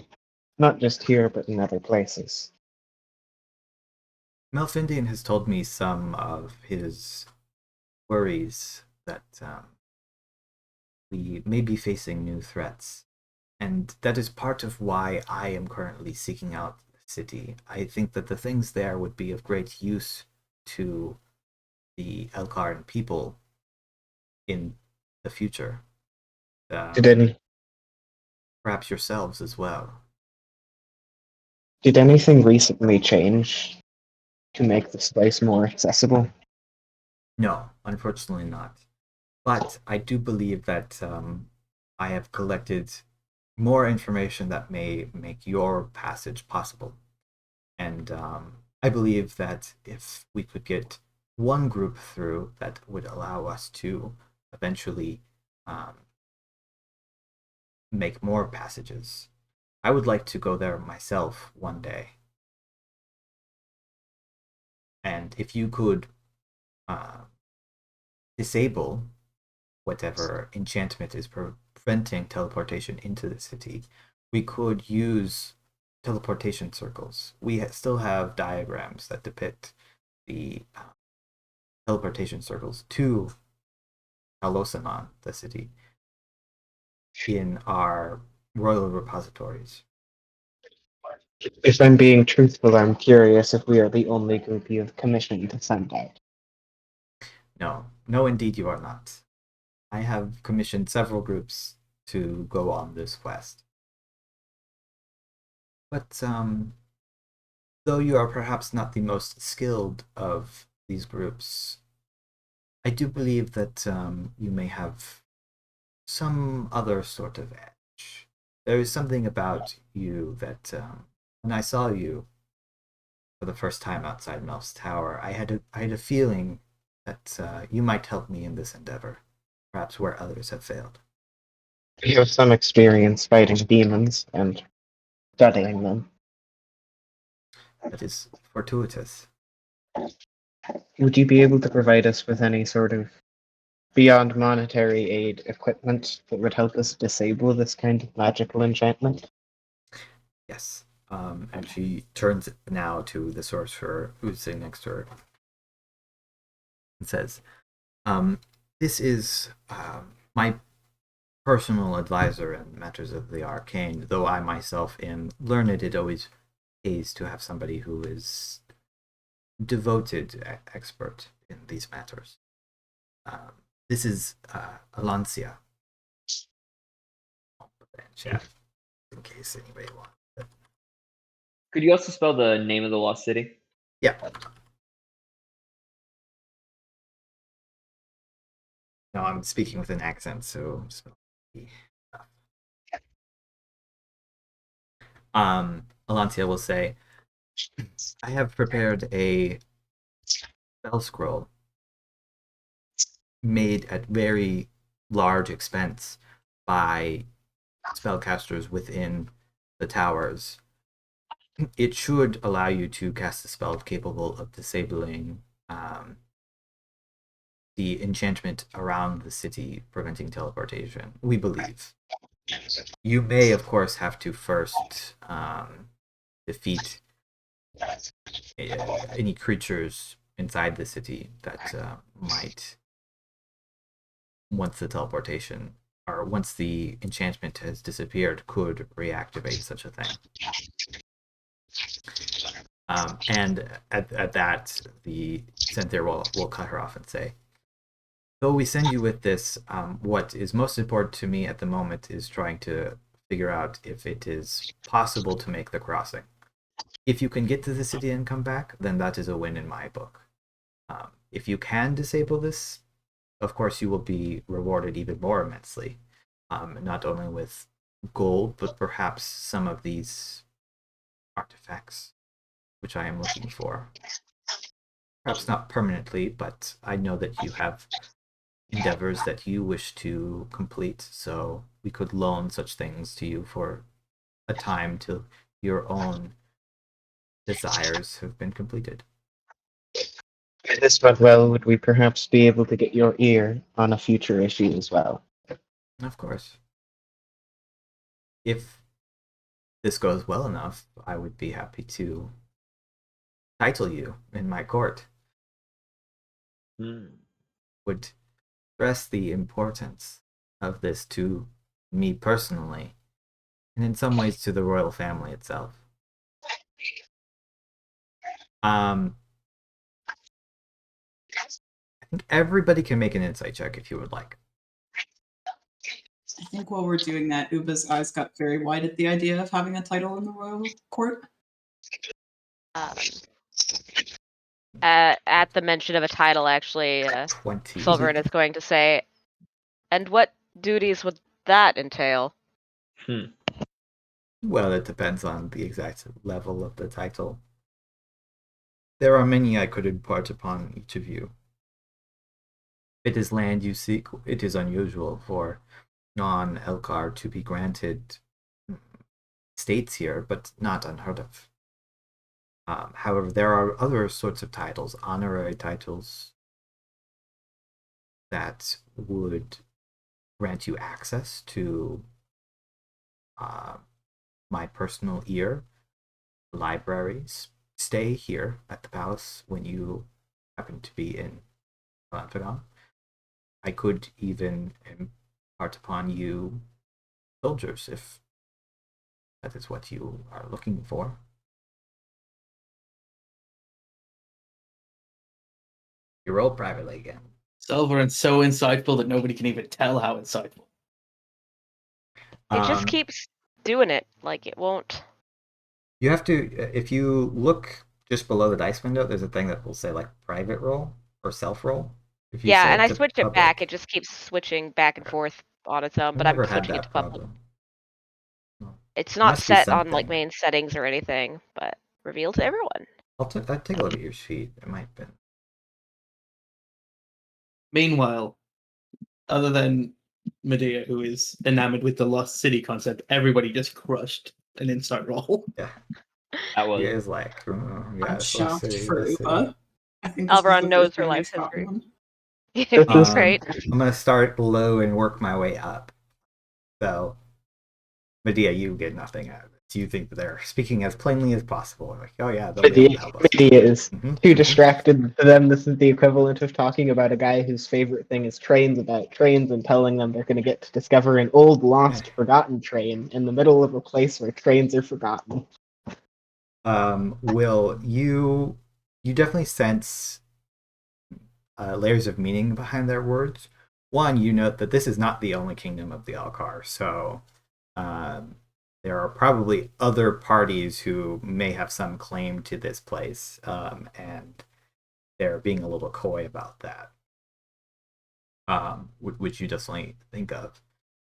not just here, but in other places. Melfindian has told me some of his worries that we may be facing new threats. And that is part of why I am currently seeking out the city. I think that the things there would be of great use to the Elkaran people in the future. Perhaps yourselves as well. Did anything recently change to make this place more accessible? No, unfortunately not. But I do believe that I have collected more information that may make your passage possible. And I believe that if we could get one group through, that would allow us to eventually make more passages. I would like to go there myself one day. And if you could disable whatever enchantment is preventing teleportation into the city, we could use teleportation circles. We still have diagrams that depict the teleportation circles to Alosanon, the city, in our royal repositories. If I'm being truthful, I'm curious if we are the only group you have commissioned to send out. No, indeed you are not. I have commissioned several groups to go on this quest. But though you are perhaps not the most skilled of these groups, I do believe that you may have some other sort of edge. There is something about you that when I saw you for the first time outside Melf's Tower, I had a feeling that you might help me in this endeavor, perhaps where others have failed. You have some experience fighting demons and studying them. That is fortuitous. Would you be able to provide us with any sort of beyond monetary aid equipment that would help us disable this kind of magical enchantment? Yes. And she turns now to the sorcerer who's sitting next to her and says, this is my personal advisor in matters of the arcane. Though I myself am learned, it always pays to have somebody who is devoted expert in these matters. This is Alancia. I'll put that in chat in case anybody wants it. Could you also spell the name of the lost city? Yeah. No, I'm speaking with an accent, so spell Alancia will say, I have prepared a spell scroll made at very large expense by spellcasters within the towers. It should allow you to cast a spell capable of disabling the enchantment around the city, preventing teleportation, we believe. You may, of course, have to first defeat any creatures inside the city that might, once the teleportation or once the enchantment has disappeared, could reactivate such a thing. And at that, the Senthir will cut her off and say, though we send you with this, what is most important to me at the moment is trying to figure out if it is possible to make the crossing. If you can get to the city and come back, then that is a win in my book. If you can disable this, of course you will be rewarded even more immensely. Not only with gold, but perhaps some of these artifacts, which I am looking for. Perhaps not permanently, but I know that you have endeavors that you wish to complete, so we could loan such things to you for a time till your own desires have been completed. If this went well, would we perhaps be able to get your ear on a future issue as well? Of course. If this goes well enough, I would be happy to title you in my court. Would stress the importance of this to me personally, and in some ways to the royal family itself. I think everybody can make an insight check if you would like. I think while we're doing that, Uba's eyes got very wide at the idea of having a title in the royal court. At the mention of a title, actually, 20. Sulveran is going to say, and what duties would that entail? Well, it depends on the exact level of the title. There are many I could impart upon each of you. If it is land you seek, it is unusual for non-Elkar to be granted states here, but not unheard of. However, there are other sorts of titles, honorary titles, that would grant you access to my personal ear, libraries. Stay here at the palace when you happen to be in Alveron. I could even impart upon you soldiers if that is what you are looking for. You roll privately again. Sulveran's so insightful that nobody can even tell how insightful. It just keeps doing it. Like, it won't... You have to, if you look just below the dice window, there's a thing that will say, like, private roll or self-roll. If you Yeah, set and I to switched it public. back. It just keeps switching back and Okay. forth on its own, I've but I'm never had switching it to that public. problem. Well, It's there not must be set on like something. main settings or anything, but revealed to everyone. I'll take a look at your sheet. It might have been. Meanwhile, other than Medea, who is enamored with the Lost City concept, everybody just crushed an insight roll. Yeah. That was He is like, yeah, I'm it's Lost shocked City, for Lost City. Upa. I think this is Alveron the knows first her time life's he's gotten history. one. This is Right? I'm gonna start low and work my way up. So, Medea, you get nothing out of it. You think that they're speaking as plainly as possible. Like, oh yeah, they'll be able to help us. Medea is Mhm, too mhm. distracted to them. This is the equivalent of talking about a guy whose favorite thing is trains about trains and telling them they're going to get to discover an old, lost, forgotten train in the middle of a place where trains are forgotten. Will, you definitely sense layers of meaning behind their words. One, you note that this is not the only kingdom of the Alcar, so there are probably other parties who may have some claim to this place, and they're being a little coy about that, which you definitely think of.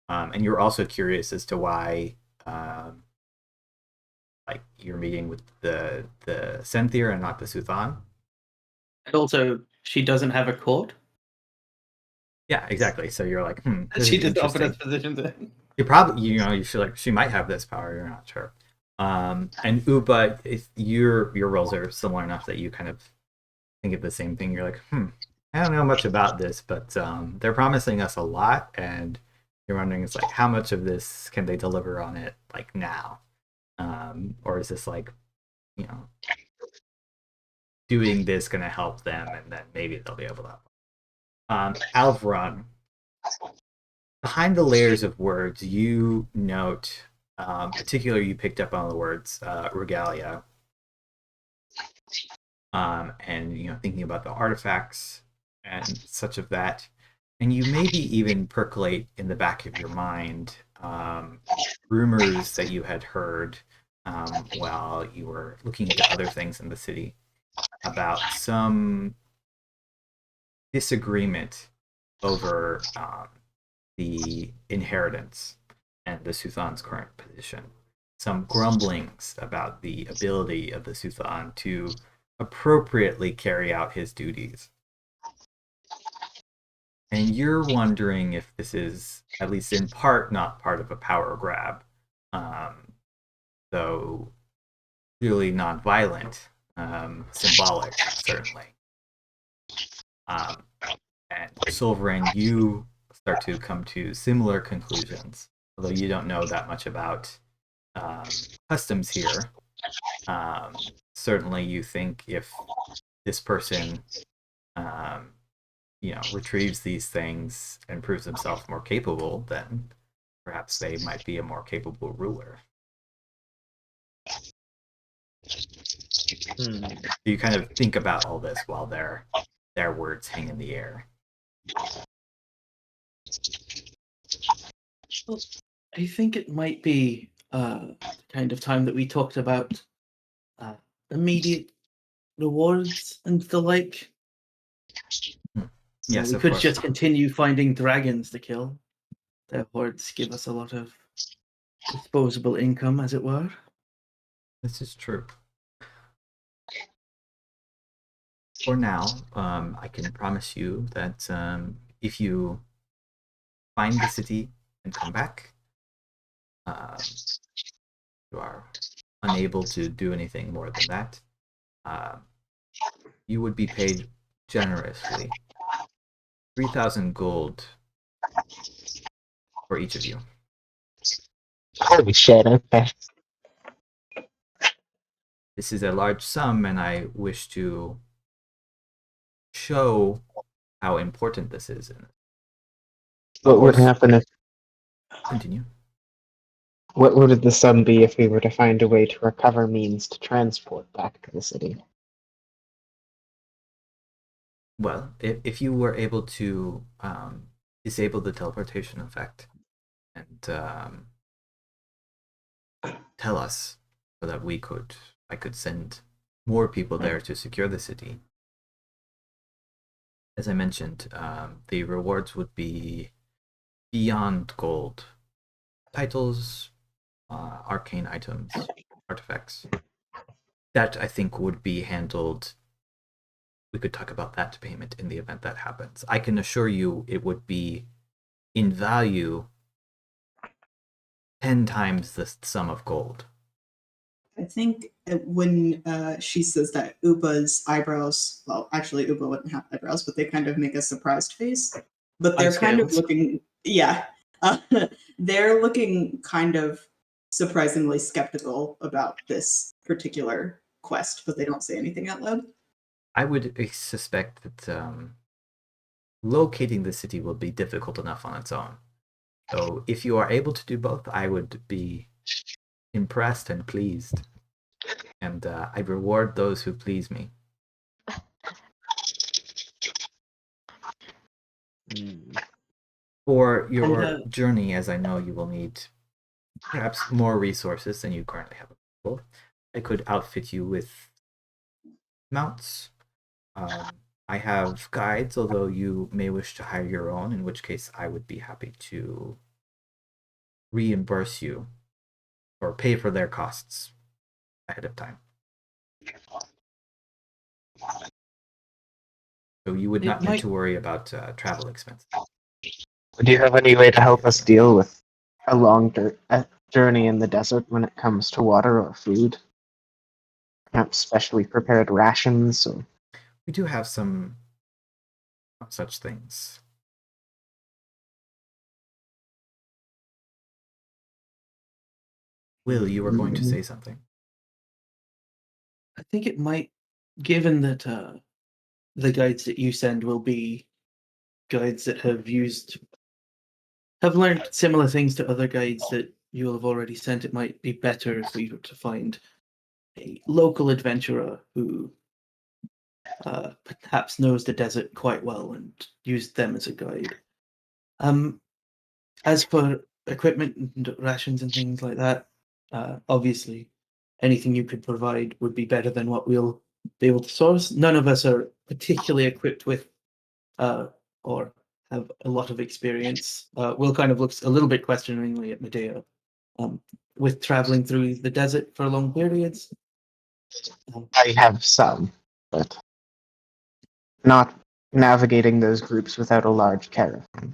And you're also curious as to why, like, you're meeting with the Senthir and not the Suthan. And also, she doesn't have a court. Yeah, exactly. So you're like, this She is just offered interesting. us position then. You probably, you feel like she might have this power. You're not sure. And Upa, if your roles are similar enough that you kind of think of the same thing. You're like, I don't know much about this, but they're promising us a lot, and you're wondering, it's like, how much of this can they deliver on it, like now, or is this like, you know, doing this going to help them, and then maybe they'll be able to help. Alveron, behind the layers of words, you note, particularly you picked up on the words regalia, and thinking about the artifacts and such of that, and you maybe even percolate in the back of your mind rumors that you had heard while you were looking into other things in the city about some disagreement over the inheritance and the Suthan's current position. Some grumblings about the ability of the Suthan to appropriately carry out his duties. And you're wondering if this is, at least in part, not part of a power grab, though really non-violent, symbolic, certainly. And Sulveran, you start to come to similar conclusions, although you don't know that much about customs here. Certainly, you think if this person, retrieves these things and proves himself more capable, then perhaps they might be a more capable ruler. You kind of think about all this while their words hang in the air. Well, I think it might be the kind of time that we talked about immediate rewards and the like. So Yes, we of could course. just continue finding dragons to kill. Their hordes give us a lot of disposable income, as it were. This is true. For now, I can promise you that if you find the city and come back, you are unable to do anything more than that. You would be paid generously 3,000 gold for each of you. Holy shit, okay. This is a large sum, and I wish to show how important this is. What would happen if... Continue. What would the sum be if we were to find a way to recover means to transport back to the city? Well, if you were able to disable the teleportation effect and tell us, so that I could send more people there to secure the city, as I mentioned, the rewards would be beyond gold. Titles, arcane items, artifacts. That, I think, would be handled. We could talk about that payment in the event that happens. I can assure you it would be in value 10 times the sum of gold. I think when she says that, Uba's eyebrows, well, actually, Uba wouldn't have eyebrows, but they kind of make a surprised face. But they're kind of looking, yeah, they're looking kind of surprisingly skeptical about this particular quest, but they don't say anything out loud. I would suspect that locating the city will be difficult enough on its own. So if you are able to do both, I would be impressed and pleased. And I reward those who please me. For your journey, as I know you will need perhaps more resources than you currently have available, I could outfit you with mounts. I have guides, although you may wish to hire your own, in which case I would be happy to reimburse you or pay for their costs ahead of time. So you would not need to worry about travel expenses. Do you have any way to help us deal with a long journey in the desert when it comes to water or food? Perhaps specially prepared rations? Or... We do have some such things. Will, you were going to say something. I think it might, given that the guides that you send will be guides that have learned similar things to other guides that you will have already sent, it might be better if we were to find a local adventurer who perhaps knows the desert quite well and use them as a guide. As for equipment and rations and things like that, obviously anything you could provide would be better than what we'll be able to source. None of us are particularly equipped with or have a lot of experience. Will kind of looks a little bit questioningly at Medea with traveling through the desert for long periods. I have some, but not navigating those groups without a large caravan. I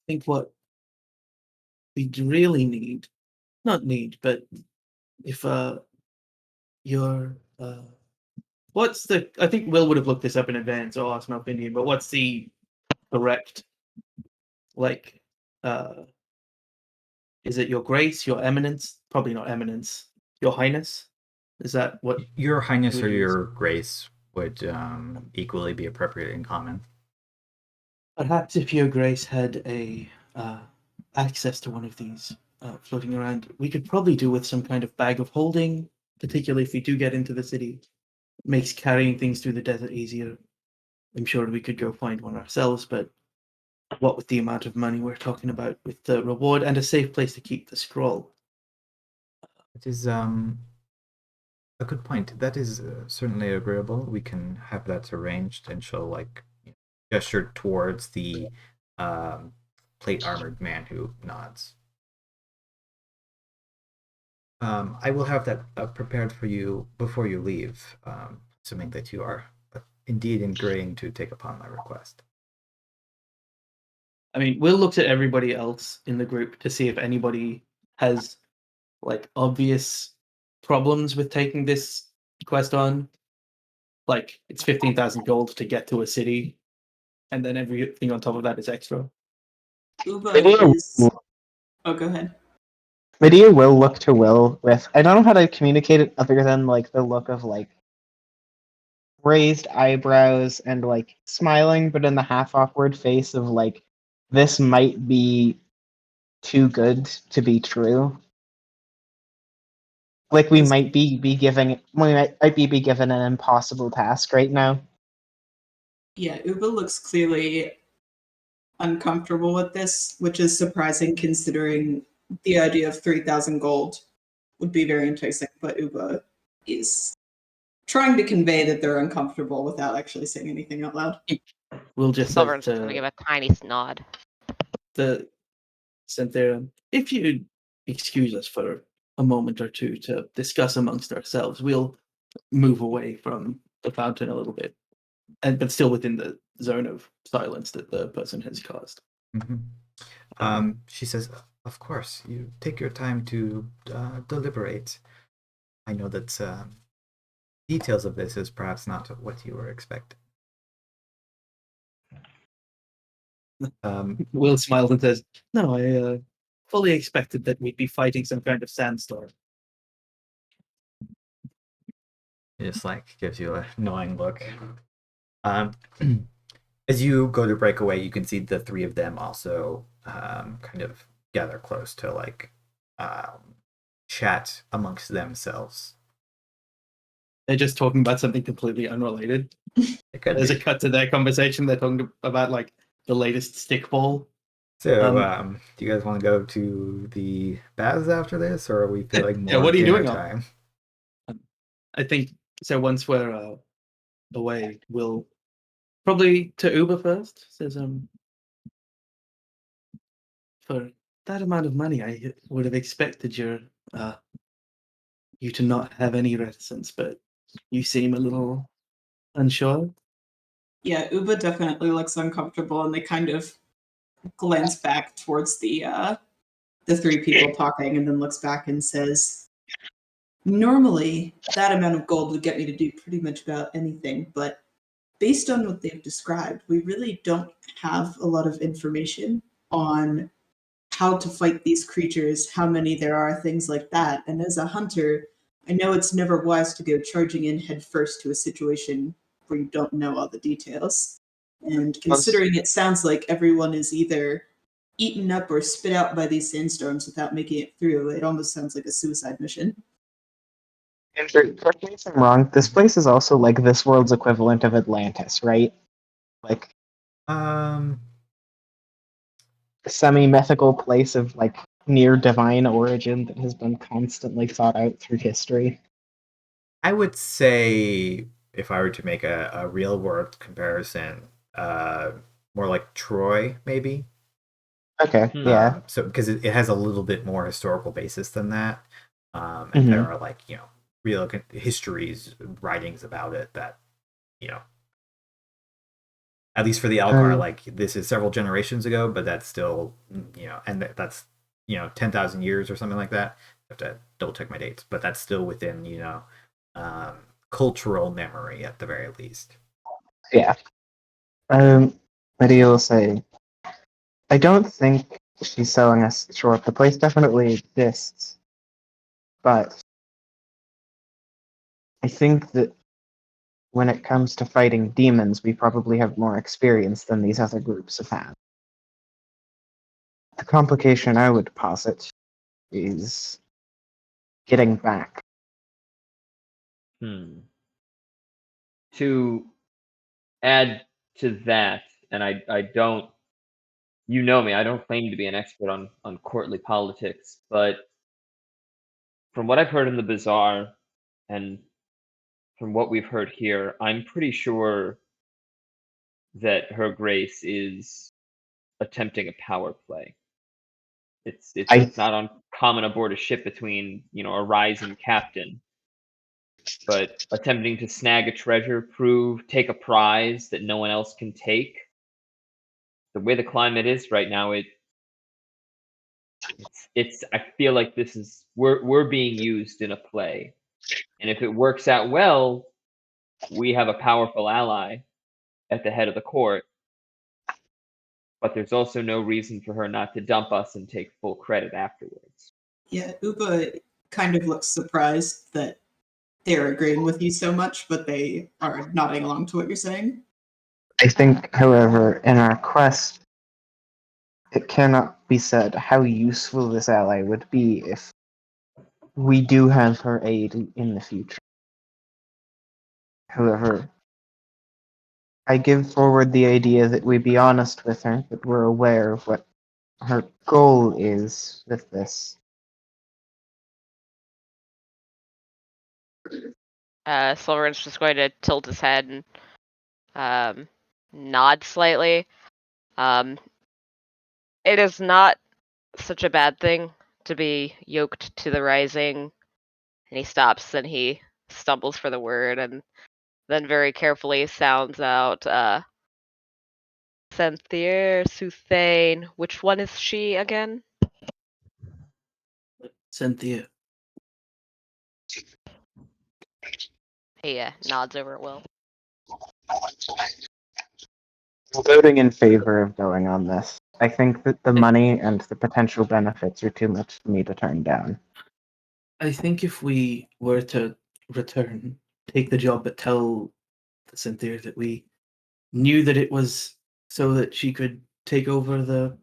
think what we really need, not need, but if you're what's the, I think Will would have looked this up in advance, or asked my opinion, but what's the correct, like, is it your grace, your eminence? Probably not eminence. Your highness? Is that what? Your highness or your grace would equally be appropriate in common. Perhaps if your grace had a access to one of these floating around, we could probably do with some kind of bag of holding, particularly if we do get into the city. It makes carrying things through the desert easier. I'm sure we could go find one ourselves, but what with the amount of money we're talking about with the reward and a safe place to keep the scroll. It is a good point. That is certainly agreeable. We can have that arranged, and she'll gesture towards the plate armored man who nods. I will have that prepared for you before you leave, assuming that you are indeed agreeing to take upon my request. I mean, Will looks at everybody else in the group to see if anybody has obvious problems with taking this quest on. Like, it's 15,000 gold to get to a city, and then everything on top of that is extra. Uba is... Oh, go ahead. Medea will look to Will with, I don't know how to communicate it other than the look of raised eyebrows and smiling, but in the half awkward face of this might be too good to be true. We might be given an impossible task right now. Yeah, Uba looks clearly uncomfortable with this, which is surprising considering the idea of 3,000 gold would be very enticing, but Uba is trying to convey that they're uncomfortable without actually saying anything out loud. We'll just say Sulveran's just gonna give a tiny nod. the Senthir, if you excuse us for a moment or two to discuss amongst ourselves, we'll move away from the fountain a little bit, but still within the zone of silence that the person has caused. She says, "Of course, you take your time to deliberate. I know that details of this is perhaps not what you were expecting." Will smiles and says, "No, I fully expected that we'd be fighting some kind of sandstorm." Just like gives you a knowing look. As you go to break away, you can see the three of them also kind of gather close to like chat amongst themselves. They're just talking about something completely unrelated. There's a cut to their conversation. They're talking about like the latest stickball. So, do you guys want to go to the baths after this, or are we feeling more what are you dinner doing time? I think so. Once we're away, we'll probably to Uber first. Says for that amount of money, I would have expected you to not have any reticence, but you seem a little unsure. Yeah, Uba definitely looks uncomfortable, and they kind of glance back towards the three people talking, and then looks back and says, "Normally, that amount of gold would get me to do pretty much about anything, but based on what they've described, we really don't have a lot of information on how to fight these creatures, how many there are, things like that. And as a hunter, I know it's never wise to go charging in headfirst to a situation where you don't know all the details. And considering it sounds like everyone is either eaten up or spit out by these sandstorms without making it through, it almost sounds like a suicide mission." And correct me if I'm wrong, this place is also like this world's equivalent of Atlantis, right? Like Um, a semi-mythical place of like near divine origin that has been constantly sought out through history. I would say if I were to make a real world comparison, more like Troy, maybe. Okay, yeah. So because it has a little bit more historical basis than that, and there are like real histories, writings about it that at least for the Algar, like this is several generations ago, but that's still and that's 10,000 years or something like that. I have to double check my dates, but that's still within cultural memory at the very least. Yeah. Lydia will say, I don't think she's selling us short. The place definitely exists, but I think that when it comes to fighting demons, we probably have more experience than these other groups have had. The complication I would posit is getting back. To add to that, and I don't, you know me, I don't claim to be an expert on courtly politics, but from what I've heard in the bazaar and from what we've heard here, I'm pretty sure that Her Grace is attempting a power play. It's not uncommon aboard a ship between a rising captain, but attempting to snag a treasure, take a prize that no one else can take. The way the climate is right now, it's I feel like this is we're being used in a play, and if it works out well, we have a powerful ally at the head of the court. But there's also no reason for her not to dump us and take full credit afterwards. Yeah, Uba kind of looks surprised that they're agreeing with you so much, but they are nodding along to what you're saying. I think, however, in our quest, it cannot be said how useful this ally would be if we do have her aid in the future. However, I give forward the idea that we be honest with her, that we're aware of what her goal is with this. Sulveran's just going to tilt his head and nod slightly. It is not such a bad thing to be yoked to the rising. And he stops and he stumbles for the word and then very carefully sounds out Senthir Thesreial. Which one is she again? Senthir. He nods over at Will. I'm voting in favor of going on this. I think that the money and the potential benefits are too much for me to turn down. I think if we were to return, take the job, but tell the Senthir that we knew that it was so that she could take over the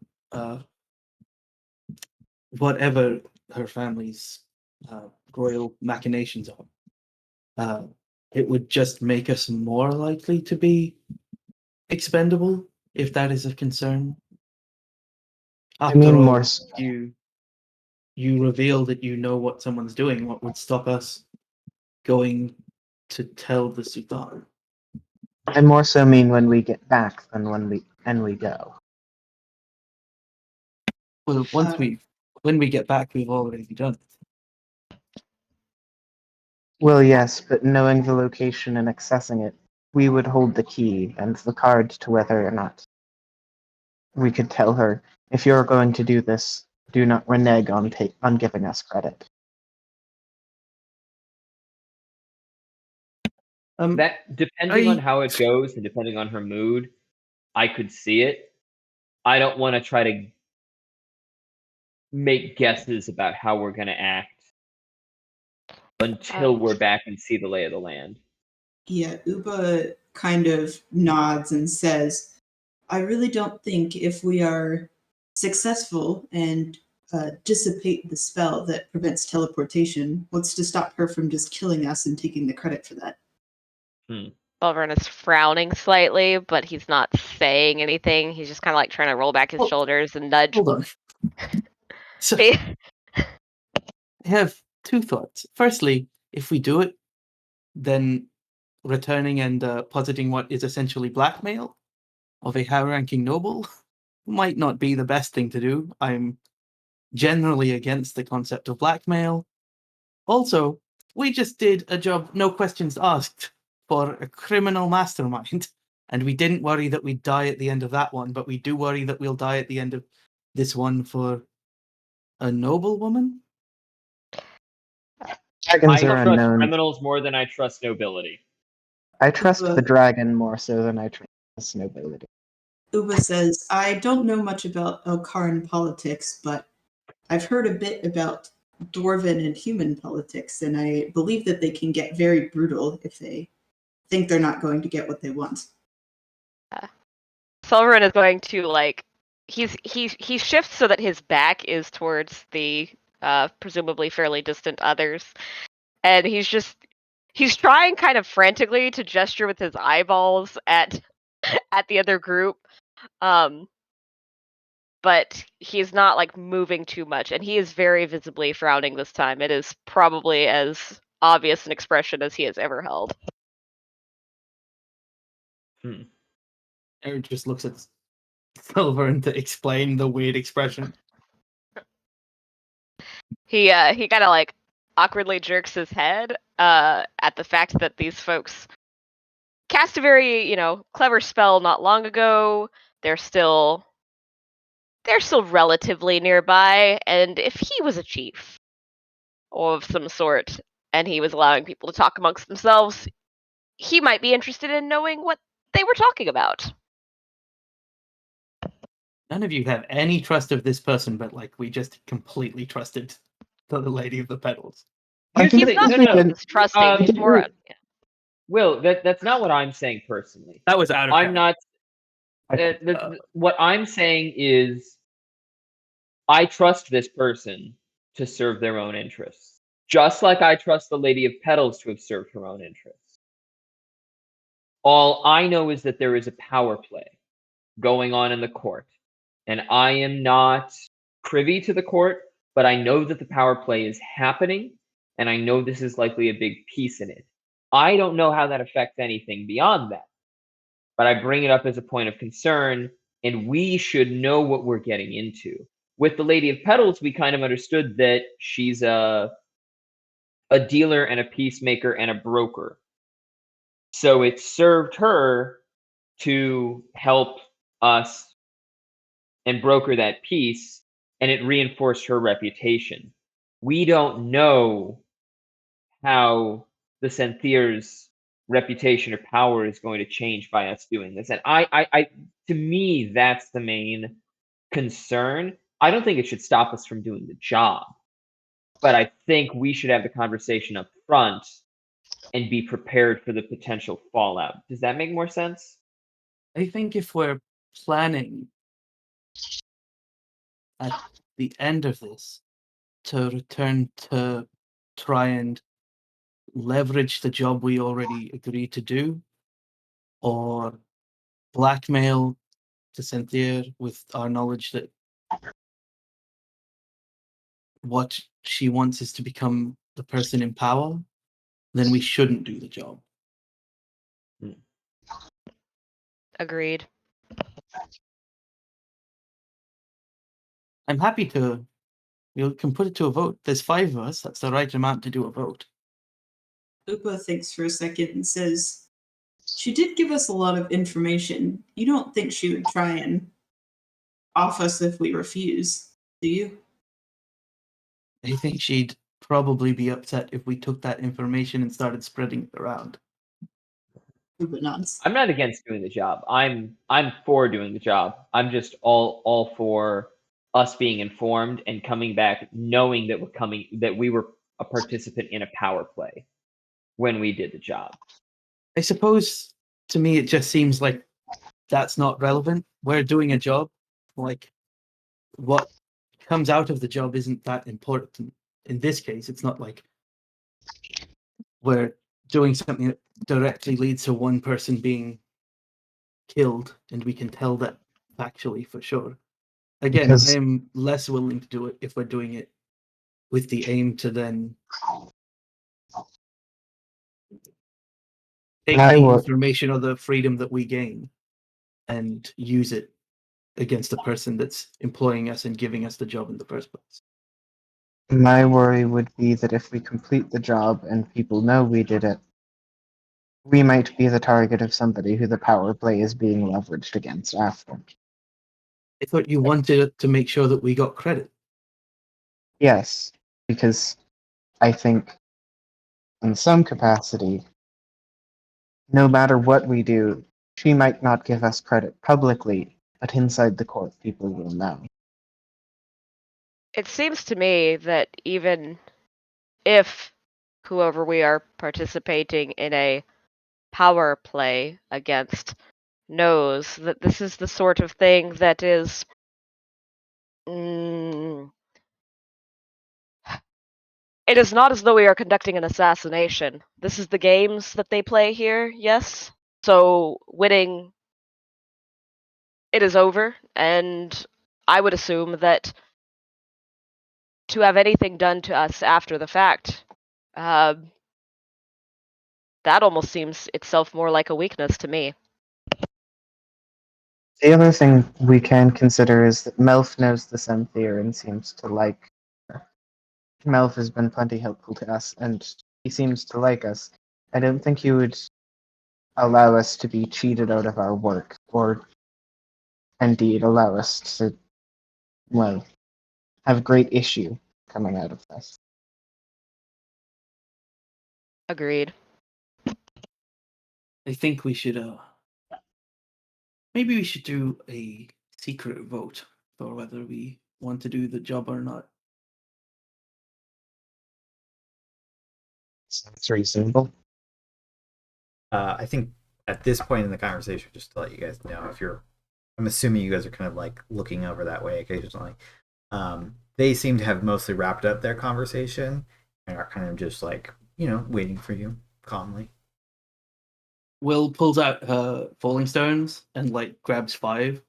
whatever her family's royal machinations are, it would just make us more likely to be expendable, if that is a concern. After I mean, all, more. you reveal that you know what someone's doing. What would stop us going to tell the Sultan? I more so mean when we get back than when we go. Well, when we get back, we've already done it. Well, yes, but knowing the location and accessing it, we would hold the key and the card to whether or not we could tell her, if you're going to do this, do not renege on giving us credit. That depending on how it goes and depending on her mood, I could see it. I don't want to try to make guesses about how we're going to act until we're back and see the lay of the land. Yeah, Uba kind of nods and says, I really don't think if we are successful and dissipate the spell that prevents teleportation, what's to stop her from just killing us and taking the credit for that? Alveron is frowning slightly, but he's not saying anything. He's just kind of like trying to roll back his shoulders and nudge. Hold on. So, I have two thoughts. Firstly, if we do it, then returning and positing what is essentially blackmail of a high-ranking noble might not be the best thing to do. I'm generally against the concept of blackmail. Also, we just did a job, no questions asked, for a criminal mastermind, and we didn't worry that we'd die at the end of that one, but we do worry that we'll die at the end of this one for a noblewoman? Dragons I are trust unknown. criminals more than I trust nobility. I trust the dragon more so than I trust nobility. Uba says, I don't know much about Elkaran politics, but I've heard a bit about Dwarven and human politics, and I believe that they can get very brutal if they think they're not going to get what they want. Sulveran is going to he shifts so that his back is towards the presumably fairly distant others, and he's trying kind of frantically to gesture with his eyeballs at the other group, but he's not like moving too much, and he is very visibly frowning this time. It is probably as obvious an expression as he has ever held. Eric just looks at Sulveran to explain the weird expression. He kind of like awkwardly jerks his head at the fact that these folks cast a very, clever spell not long ago. They're still relatively nearby, and if he was a chief of some sort and he was allowing people to talk amongst themselves, he might be interested in knowing what they were talking about. None of you have any trust of this person, but we just completely trusted the Lady of the Petals. He's not trusting. He's more. Will, that's not what I'm saying personally. That was out of. I'm not. What I'm saying is, I trust this person to serve their own interests, just like I trust the Lady of Petals to have served her own interests. All I know is that there is a power play going on in the court, and I am not privy to the court, but I know that the power play is happening, and I know this is likely a big piece in it. I don't know how that affects anything beyond that, but I bring it up as a point of concern, and we should know what we're getting into. With the Lady of Petals, we kind of understood that she's a dealer and a peacemaker and a broker. So it served her to help us and broker that peace, and it reinforced her reputation. We don't know how the Senthir's reputation or power is going to change by us doing this. And I to me, that's the main concern. I don't think it should stop us from doing the job, but I think we should have the conversation up front and be prepared for the potential fallout. Does that make more sense? I think if we're planning at the end of this to return to try and leverage the job we already agreed to do, or blackmail to Senthir with our knowledge that what she wants is to become the person in power, then we shouldn't do the job. Agreed. I'm happy to. We can put it to a vote. There's 5 of us. That's the right amount to do a vote. Upa thinks for a second and says, she did give us a lot of information. You don't think she would try and off us if we refuse, do you? I think she'd probably be upset if we took that information and started spreading it around. Upa nods. I'm not against doing the job. I'm for doing the job. I'm just all for us being informed and coming back knowing that we were a participant in a power play when we did the job. I suppose to me it just seems like that's not relevant. We're doing a job. Like, what comes out of the job isn't that important. In this case, it's not like we're doing something that directly leads to one person being killed, and we can tell that factually for sure. Again, Because- I am less willing to do it if we're doing it with the aim to then take I the would- information or the freedom that we gain and use it against the person that's employing us and giving us the job in the first place. My worry would be that if we complete the job and people know we did it, we might be the target of somebody who the power play is being leveraged against after. I thought you wanted to make sure that we got credit. Yes, because I think in some capacity, no matter what we do, she might not give us credit publicly, but inside the court, people will know. It seems to me that even if whoever we are participating in a power play against knows that this is the sort of thing that is it is not as though we are conducting an assassination. This is the games that they play here, yes? So winning, it is over, and I would assume that to have anything done to us after the fact, that almost seems itself more like a weakness to me. The other thing we can consider is that Melf knows the Senthir and seems to like her. Melf has been plenty helpful to us, and he seems to like us. I don't think he would allow us to be cheated out of our work, or indeed allow us to, well, have great issue coming out of this. Agreed. I think we should maybe we should do a secret vote for whether we want to do the job or not. Sounds reasonable. I think at this point in the conversation, just to let you guys know, I'm assuming you guys are kind of like looking over that way occasionally. They seem to have mostly wrapped up their conversation and are kind of just like, waiting for you calmly. Will pulls out her falling stones and like grabs 5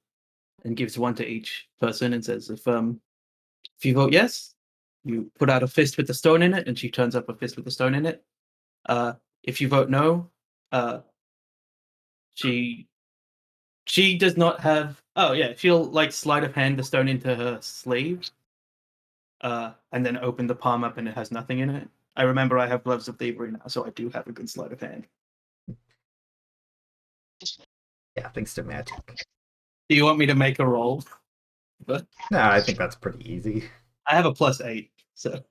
and gives 1 to each person and says, if you vote yes, you put out a fist with the stone in it, and she turns up a fist with the stone in it. if you vote no, she does not have. Oh yeah, she'll like sleight of hand the stone into her sleeve, and then open the palm up, and it has nothing in it. I remember I have gloves of thievery now, so I do have a good sleight of hand. Yeah, thanks to magic. Do you want me to make a roll? But No, I think that's pretty easy. I have a +8, so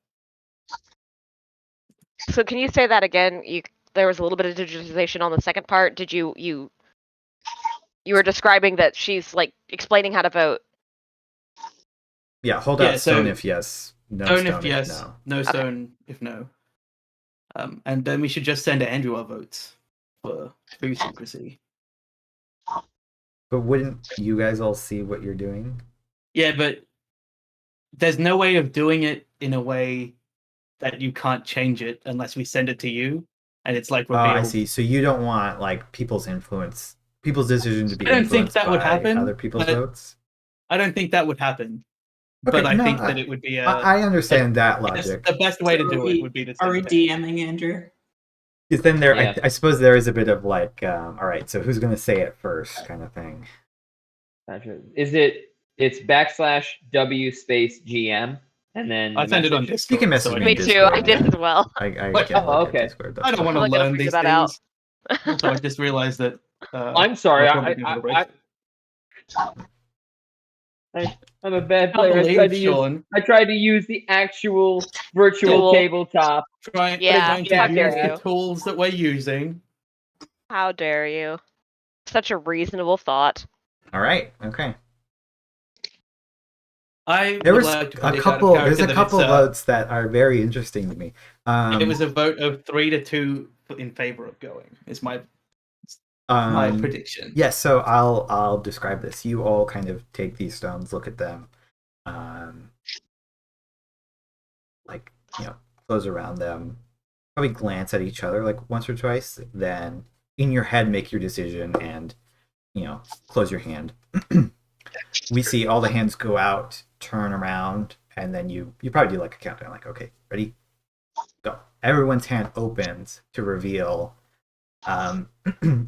So can you say that again? There was a little bit of digitization on the second part. Did you were describing that she's like explaining how to vote. Yeah, hold Yeah, out stone so if yes, no stone stone if yes, no. no stone if no. And then we should just send Andrew our votes for food secrecy. But wouldn't you guys all see what you're doing? Yeah, but there's no way of doing it in a way that you can't change it unless we send it to you, and it's like Oh, revealed. I see. So you don't want like people's decision to be I don't think influenced that would by happen, other people's but votes? I don't think that would happen. Okay, But I no, think that it would be I understand that logic. the best way to So do it would be to Are send we it to DMing Andrew? Because then there, Yeah. I suppose there is a bit of like, all right, so who's going to say it first, kind of thing. Gotcha. It's /W space GM and then I the send it on message? You can Discord. message so me Me in too. Discord. I did as well. I What? can look okay. at Discord. I don't want to I'm not gonna learn figure these that out. things. So I just realized that. I'm sorry. I'll probably give it a break. I'm a bad I player. believe, Sean. I tried to use the actual virtual Tool. tabletop. Trying Yeah, to how use dare the you. tools that we're using. How dare you? Such a reasonable thought. All right, okay. I There would was like to a predict couple. out of There's a character couple that votes that are very interesting to me. it was a vote of 3-2 in favor of going. Is my prediction. Yes, so I'll describe this. You all kind of take these stones, look at them, like close around them, probably glance at each other like once or twice, then in your head make your decision and close your hand. We see all the hands go out, turn around, and then you probably do like a countdown, like, okay, ready, go. Everyone's hand opens to reveal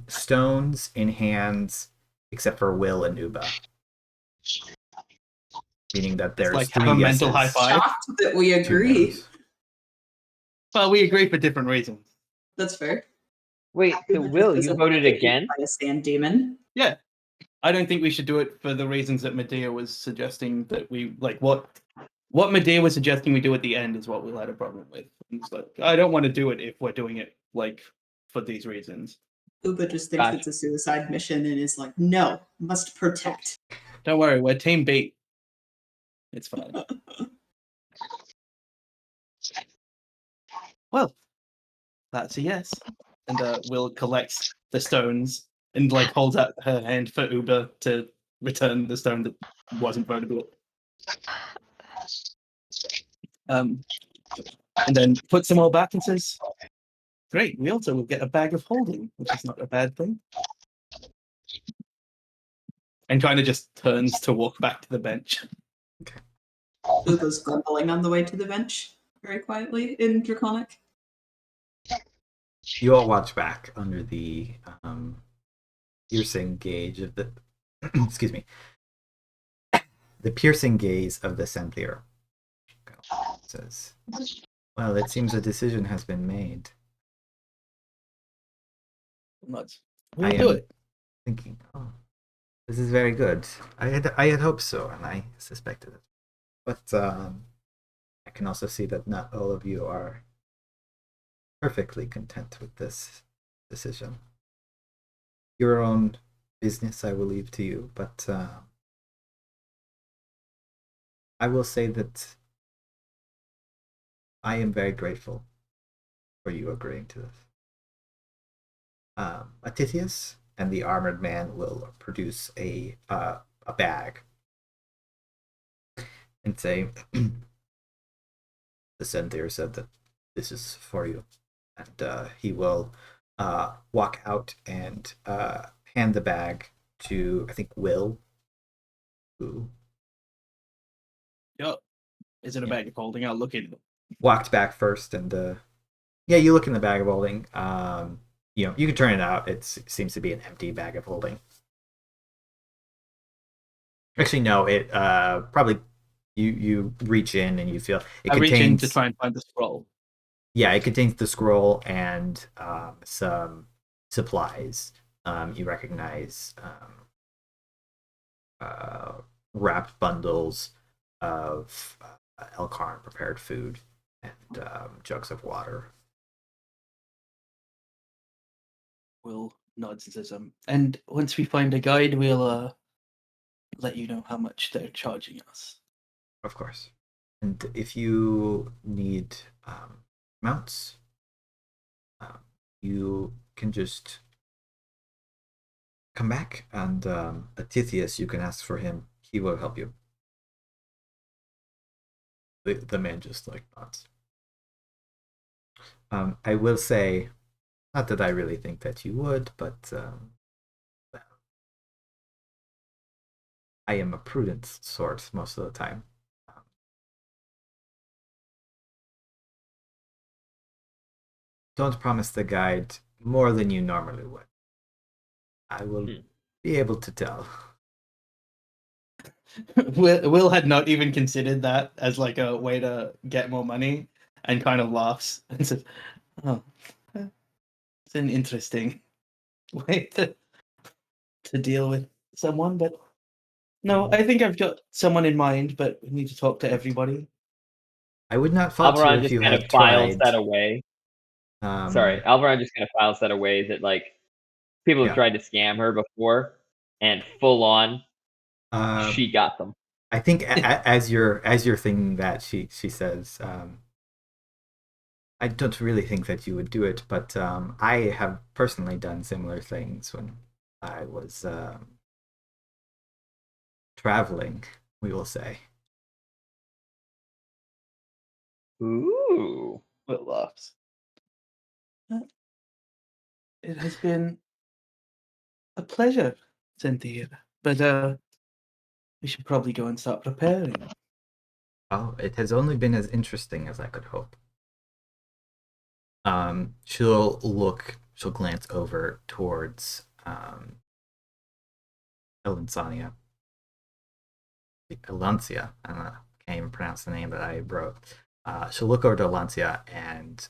stones in hands except for Will and Uba, meaning that there's like three have a yeses. mental high five. Shocked that we two agree. nos. Well, we agree for different reasons. That's fair. Wait, so Uba Will, just you doesn't voted get eaten again? by a sand demon. Yeah, I don't think we should do it for the reasons that Medea was suggesting that we like. What Medea was suggesting we do at the end is what Will had a problem with. It's like, I don't want to do it if we're doing it like for these reasons. Uba just thinks Gotcha. it's a suicide mission and is like, no, must protect. Don't worry, we're Team B. It's fine. Well, that's a yes. And Will collects the stones and like holds out her hand for Uber to return the stone that wasn't votable. And then puts them all back and says, "Great, we also will get a bag of holding, which is not a bad thing." And kind of just turns to walk back to the bench. Uba's grumbling on the way to the bench very quietly in Draconic. You all watch back under the piercing gaze of the excuse me, the piercing gaze of the Senthir. Says, "Well, it seems a decision has been made." Nuts. I We'll do am it. thinking, oh, this is very good. I had hoped so, and I suspected it. But I can also see that not all of you are perfectly content with this decision. Your own business I will leave to you, but I will say that I am very grateful for you agreeing to this. Atithius and the armored man will produce a bag and say, "The Senthir said that this is for you," and he will walk out and hand the bag to, I think, Will, who Yup. Is it a bag of holding? I'll look into it. walked back first and Yeah, you look in the bag of holding. You can turn it out. It seems to be an empty bag of holding. Actually, no. It probably you reach in and you feel it I reach in to contains. try and find the scroll. Yeah, it contains the scroll and some supplies. You recognize wrapped bundles of Elkarn prepared food and jugs of water. Will nods and says, and once we find a guide, we'll let you know how much they're charging us. Of course. And if you need mounts, you can just come back, and Atithius, you can ask for him. He will help you. The man just like nods. I will say, not that I really think that you would, but I am a prudent sort most of the time. Don't promise the guide more than you normally would. I will be able to tell. Will had not even considered that as like a way to get more money, and kind of laughs and says, "Oh, it's an interesting way to deal with someone." But no, I think I've got someone in mind, but we need to talk to everybody. I would not fault you Alveron if just you kind of had files tried. that away. Sorry, Alveron just kind of files that away that like people have tried to scam her before, and full on, she got them. I think as you're thinking that, she says, I don't really think that you would do it, but I have personally done similar things when I was traveling, we will say. Ooh. Will laughs. It has been a pleasure, Senthir, but we should probably go and start preparing. Oh, it has only been as interesting as I could hope. She'll glance over towards Elancia. I don't know, can't even pronounce the name that I wrote. She'll look over to Elancia, and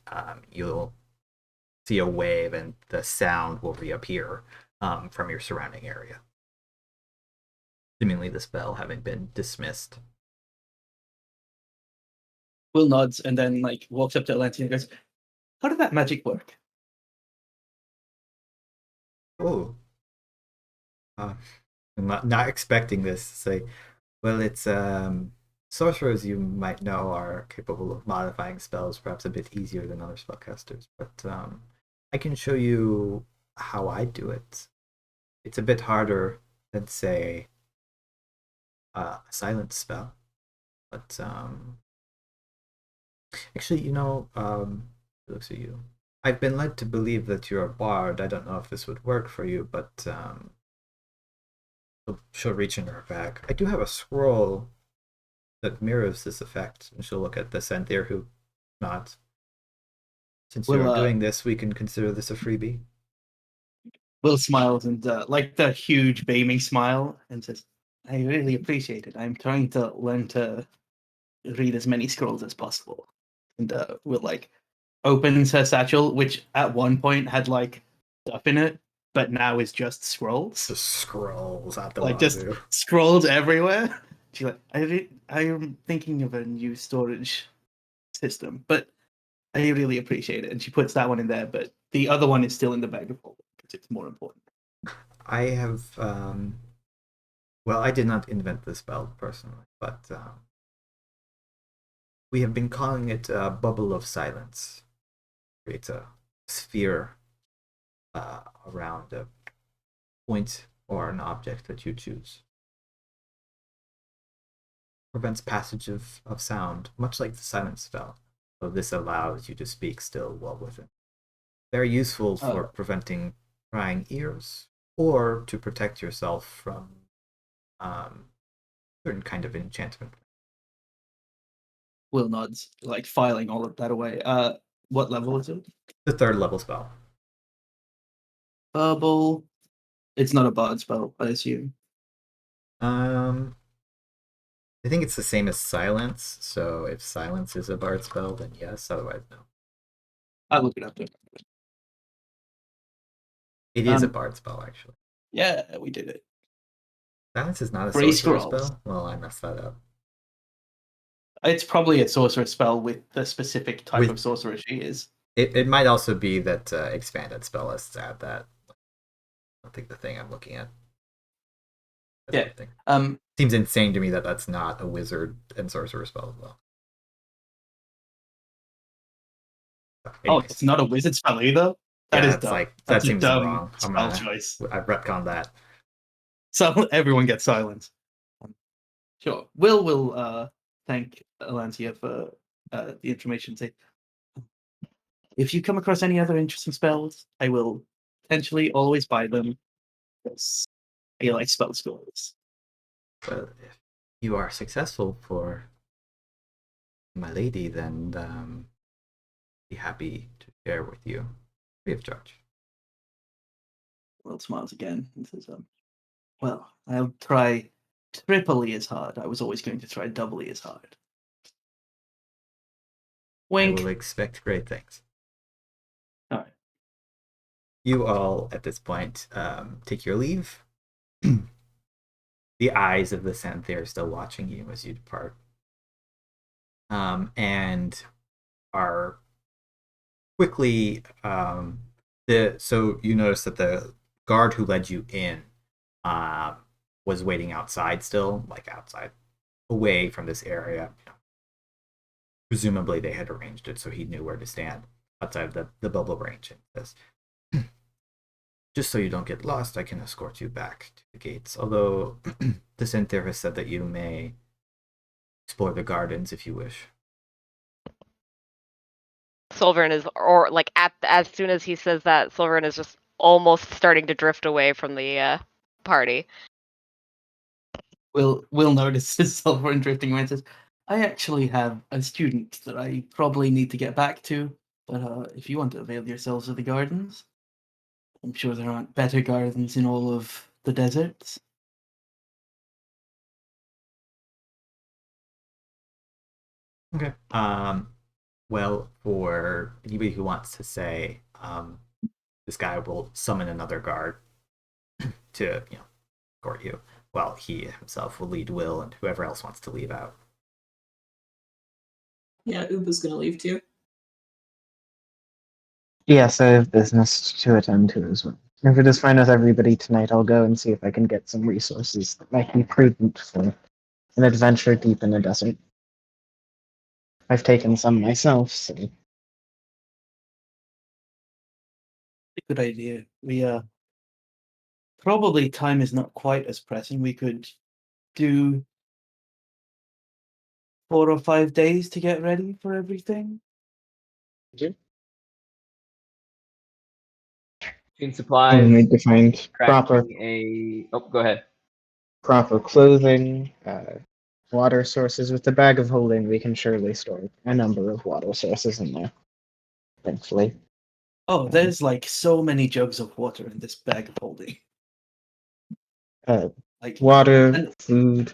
you'll see a wave, and the sound will reappear from your surrounding area. Seemingly the spell having been dismissed. Will nods and then like walks up to Atlantia and goes, "How did that magic work?" Oh. I'm not expecting this. Say, well, it's sorcerers you might know are capable of modifying spells perhaps a bit easier than other spellcasters, but I can show you how I do it. It's a bit harder than, say, a silent spell, but actually, it looks at you. I've been led to believe that you're a bard. I don't know if this would work for you, but she'll reach in her bag. I do have a scroll that mirrors this effect, and she'll look at the Senthir, who nods. Since you're doing this, we can consider this a freebie. Will smiles and like the huge beaming smile and says, "I really appreciate it. I'm trying to learn to read as many scrolls as possible." And Will like opens her satchel, which at one point had like stuff in it, but now is just scrolls. Just scrolls out the like just scrolls everywhere. She's like, I am thinking of a new storage system, but I really appreciate it. And she puts that one in there, but the other one is still in the bag of holding because it's more important. I have, well, I did not invent the spell personally, but we have been calling it a bubble of silence. It creates a sphere around a point or an object that you choose. Prevents passage of sound, much like the silence spell. So this allows you to speak still well within. Very useful for preventing prying ears, or to protect yourself from certain kind of enchantment. Will nods, like filing all of that away. What level is it? The 3rd level spell. Verbal. It's not a bard spell, I assume. I think it's the same as silence. So if silence is a bard spell, then yes. Otherwise, no. I'll look it up. It is a bard spell, actually. Yeah, we did it. Silence is not a Free sorcerer scrolls. spell. Well, I messed that up. It's probably a sorcerer spell with the specific type With- of sorcerer she is. It might also be that expanded spell lists add that. I don't think the thing I'm looking at. Yeah. Thing. Seems insane to me that that's not a wizard and sorcerer spell as well. Oh, it's not a wizard spell either? That is that's dumb. like That's that a seems dumb wrong. spell choice. I've retconned that. So everyone gets silence. Sure. Will thank Alancia for the information. Say, if you come across any other interesting spells, I will potentially always buy them. Because I like spell scrolls. But if you are successful for my lady, then be happy to share with you free of charge. Will smiles again and says, well, I'll try triply as hard. I was always going to try doubly as hard. Wink. I will expect great things. All right. You all, at this point, take your leave. The eyes of the Senthir are still watching you as you depart. And are quickly... so you notice that the guard who led you in was waiting outside still, like outside, away from this area. Presumably they had arranged it so he knew where to stand outside of the bubble range. And says, just so you don't get lost, I can escort you back to the gates. Although the Senthir has said that you may explore the gardens if you wish. Sulveran is, or like as soon as he says that, Sulveran is just almost starting to drift away from the party. Will notice his Sulveran drifting away and says, I actually have a student that I probably need to get back to, but if you want to avail yourselves of the gardens, I'm sure there aren't better gardens in all of the deserts. Okay. Well, for anybody who wants to say, this guy will summon another guard to, escort you. Well, he himself will lead Will and whoever else wants to leave out. Yeah, Uba's gonna leave too. Yes, I have business to attend to as well. If it is fine with everybody tonight, I'll go and see if I can get some resources that might be prudent for an adventure deep in the desert. I've taken some myself, so... Good idea. We probably time is not quite as pressing. We could do 4 or 5 days to get ready for everything. Food I supplies. need to find proper Go ahead. clothing, water sources. With the bag of holding, we can surely store a number of water sources in there. Thankfully. Oh, there's like so many jugs of water in this bag of holding. Like Water, and- food.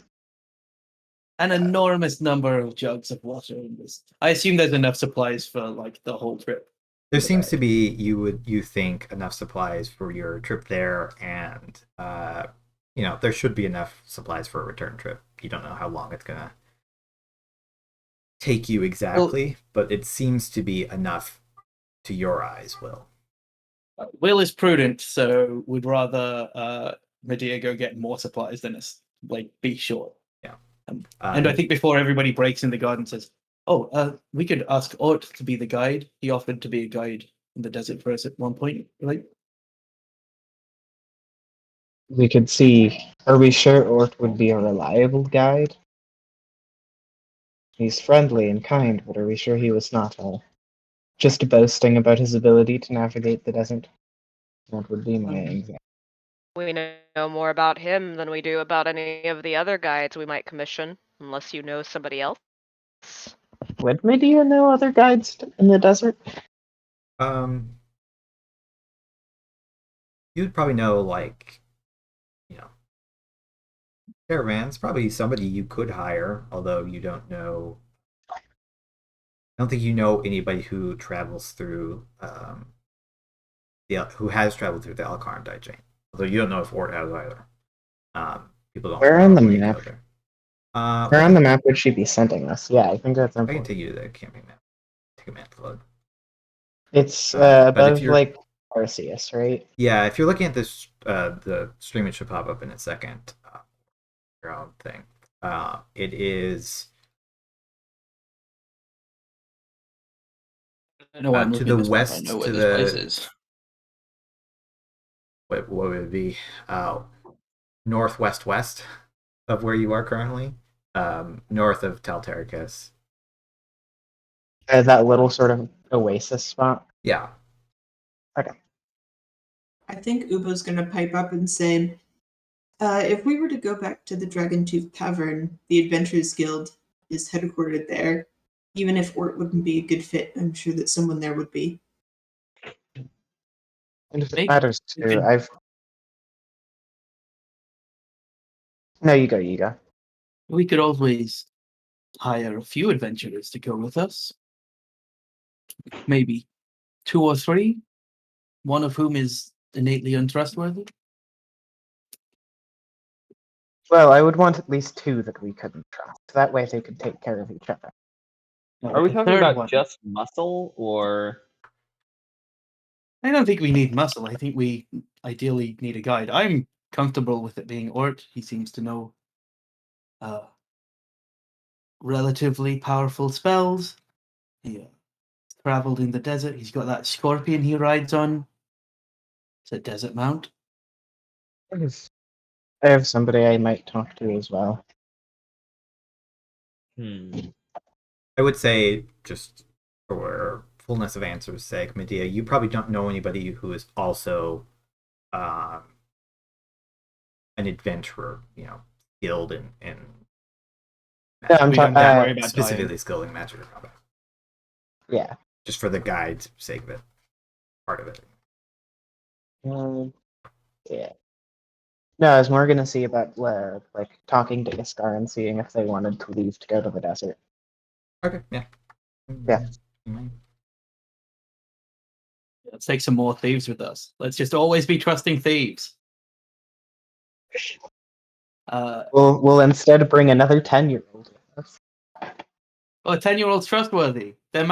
an enormous number of jugs of water in this. I assume there's enough supplies for like the whole trip. There seems to be, you think, enough supplies for your trip there, and there should be enough supplies for a return trip. You don't know how long it's gonna take you exactly, but it seems to be enough to your eyes, Will. Will is prudent, so would rather Medea go get more supplies than us, like, be short. Yeah. And I think before everybody breaks in the garden says, we could ask Ort to be the guide. He offered to be a guide in the desert for us at one point, right? We could see. Are we sure Ort would be a reliable guide? He's friendly and kind, but are we sure he was not just boasting about his ability to navigate the desert? That would be my anxiety. We know more about him than we do about any of the other guides we might commission, unless you know somebody else. Would Medea know other guides in the desert? You'd probably know, like, you know, caravans. Probably somebody you could hire, although you don't know. I don't think you know anybody who travels through who has traveled through the Alcarndite chain. Although you don't know if Ort has either. People don't Where on the normally map? go there. Where on the map would she be sending us? Yeah, I think that's I can important. take you to the camping map. Take a minute to load. It's But if above you're like Arceus, right? yeah, if you're looking at this, the stream, it should pop up in a second. Your own thing. It is I don't know why I'm to looking the at this map. I west, know where to this place the is. what would it be? Northwest west of where you are currently. North of Taltericus. That little sort of oasis spot. Yeah. I think Ubo's going to pipe up and say, if we were to go back to the Dragon Tooth Tavern, the Adventurers Guild is headquartered there. Even if Ort wouldn't be a good fit, I'm sure that someone there would be. And if it Maybe matters we too, could- No, you go. We could always hire a few adventurers to go with us. Maybe 2 or 3, one of whom is innately untrustworthy. Well, I would want at least 2 that we couldn't trust. That way they could take care of each other. Like Are we a talking third about one. just muscle or? I don't think we need muscle. I think we ideally need a guide. I'm comfortable with it being Ort. He seems to know relatively powerful spells. He traveled in the desert. He's got that scorpion he rides on. It's a desert mount. I have somebody I might talk to as well. I would say, just for fullness of answer's sake, Medea, you probably don't know anybody who is also an adventurer, skilled in Yeah, I'm We don't talking. worry about specifically dying. skilled in magic or combat. Yeah. Just for the guide's sake of it, part of it. Yeah. No, I was more gonna see about like talking to Iskar and seeing if they wanted to leave to go to the desert. Okay, yeah. Yeah. Let's take some more thieves with us. Let's just always be trusting thieves. We'll instead bring another 10-year-old with us. Well, a 10-year-old's trustworthy. They're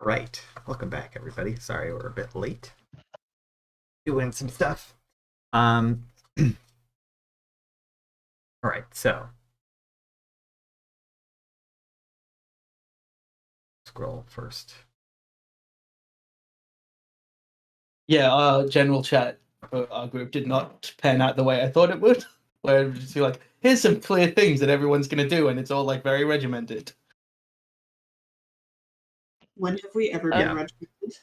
Right. Welcome back, everybody. Sorry we're a bit late. Doing some stuff. All right, so scroll first. Yeah, general chat for our group did not pan out the way I thought it would. Where it would just be like, here's some clear things that everyone's going to do, and it's all like very regimented. When have we ever Yeah. been regimented?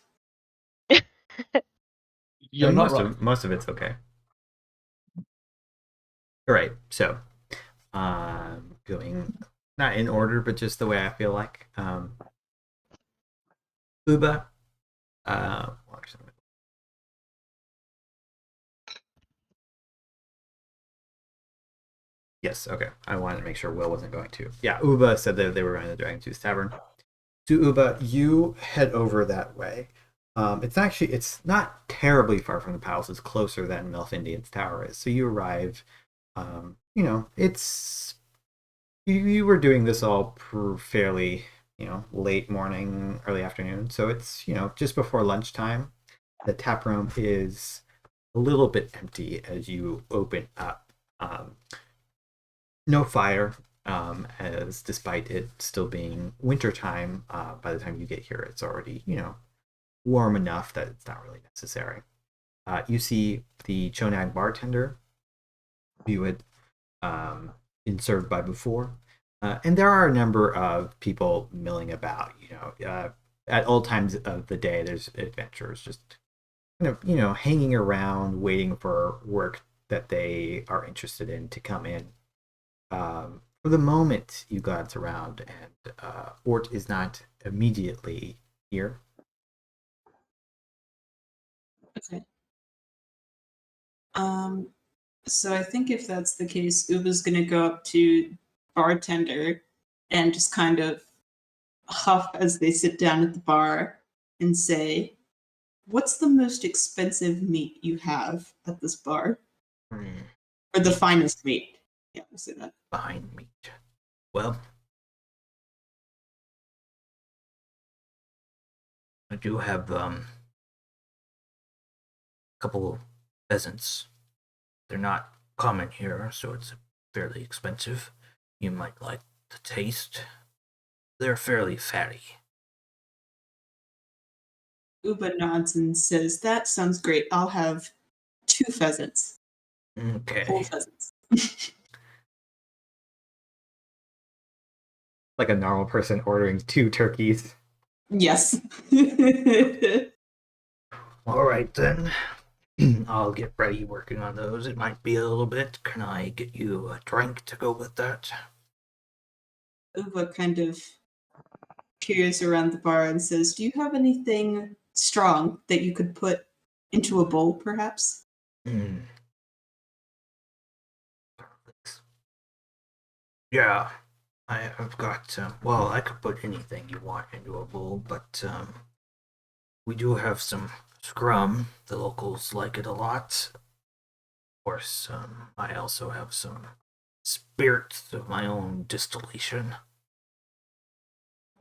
You're I mean, not wrong. most of it's okay. All right, so going not in order, but just the way I feel like. Uba. Yes, okay. I wanted to make sure Will wasn't going to. Yeah, Uba said that they were going to the Dragon Tooth Tavern. So Uba, you head over that way. It's not terribly far from the palace. It's closer than Melf Indian's tower is. So you arrive. It's you were doing this all fairly, late morning, early afternoon. So it's just before lunchtime. The tap room is a little bit empty as you open up. No fire, as despite it still being wintertime, by the time you get here, it's already, warm enough that it's not really necessary. You see the Chonag bartender you had been served by before. And there are a number of people milling about, at all times of the day, there's adventurers just kind of, hanging around, waiting for work that they are interested in to come in. For the moment, you glance around, and Ort is not immediately here. Okay. So I think if that's the case, Uba's gonna go up to bartender and just kind of huff as they sit down at the bar and say, "What's the most expensive meat you have at this bar? Or the finest meat?" Yeah, we'll say that. Fine meat. Well, I do have a couple of pheasants. They're not common here, so it's fairly expensive. You might like the taste. They're fairly fatty. Uba nods and says, "That sounds great. I'll have 2 pheasants. Okay. Whole pheasants." Like a normal person ordering 2 turkeys. Yes. All right, then. I'll get ready working on those. It might be a little bit. Can I get you a drink to go with that? Uba kind of peers around the bar and says, "Do you have anything strong that you could put into a bowl, perhaps?" Yeah, I've got, well, I could put anything you want into a bowl, but we do have some scrum. The locals like it a lot. Of course, I also have some spirits of my own distillation.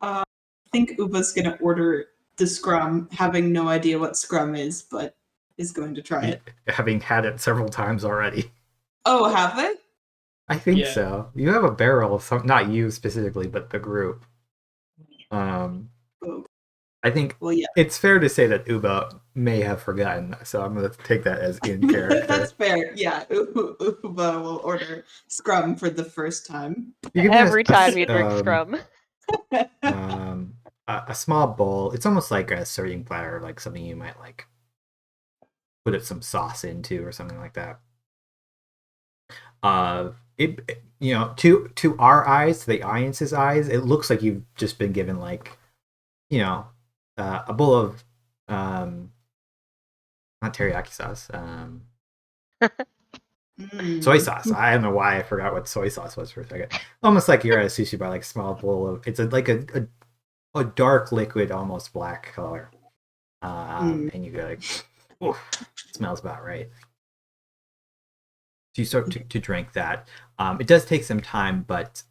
I think Uba's going to order the scrum, having no idea what scrum is, but is going to try it. Having had it several times already. Oh, have they? I think Yeah. so. You have a barrel of some, not you specifically, but the group. Oh, I think well, yeah. it's fair to say that Uba may have forgotten, so I'm going to take that as in character. That's fair. Yeah, Uba will order scrum for the first time. You give me Every time you drink scrum. a small bowl. It's almost like a serving platter, like something you might like put some sauce into or something like that. To our eyes, to the audience's eyes, it looks like you've just been given like, a bowl of not teriyaki sauce, soy sauce. I don't know why I forgot what soy sauce was for a second. Almost like you're at a sushi bar, like a small bowl of. It's like a dark liquid, almost black color, and you go like, oof, it smells about right. So you start to drink that. It does take some time, but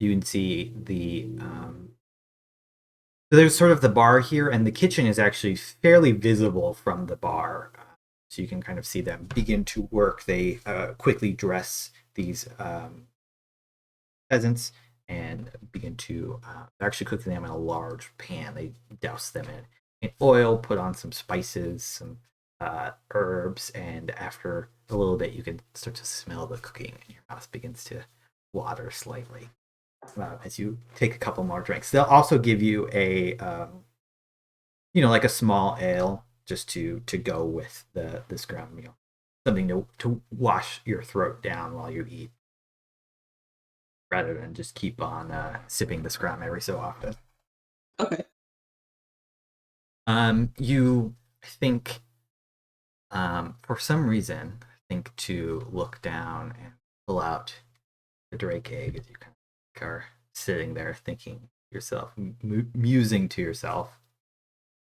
you can see the So there's sort of the bar here, and the kitchen is actually fairly visible from the bar. So you can kind of see them begin to work. They quickly dress these pheasants and begin to they're actually cooking them in a large pan. They douse them in oil, put on some spices, some herbs, and after a little bit, you can start to smell the cooking, and your mouth begins to water slightly as you take a couple more drinks. They'll also give you a like a small ale just to go with the scrum meal, something to wash your throat down while you eat, rather than just keep on sipping the scrum every so often. Okay. You think, for some reason, think to look down and pull out the drake egg as you kind of are sitting there thinking to yourself, musing to yourself,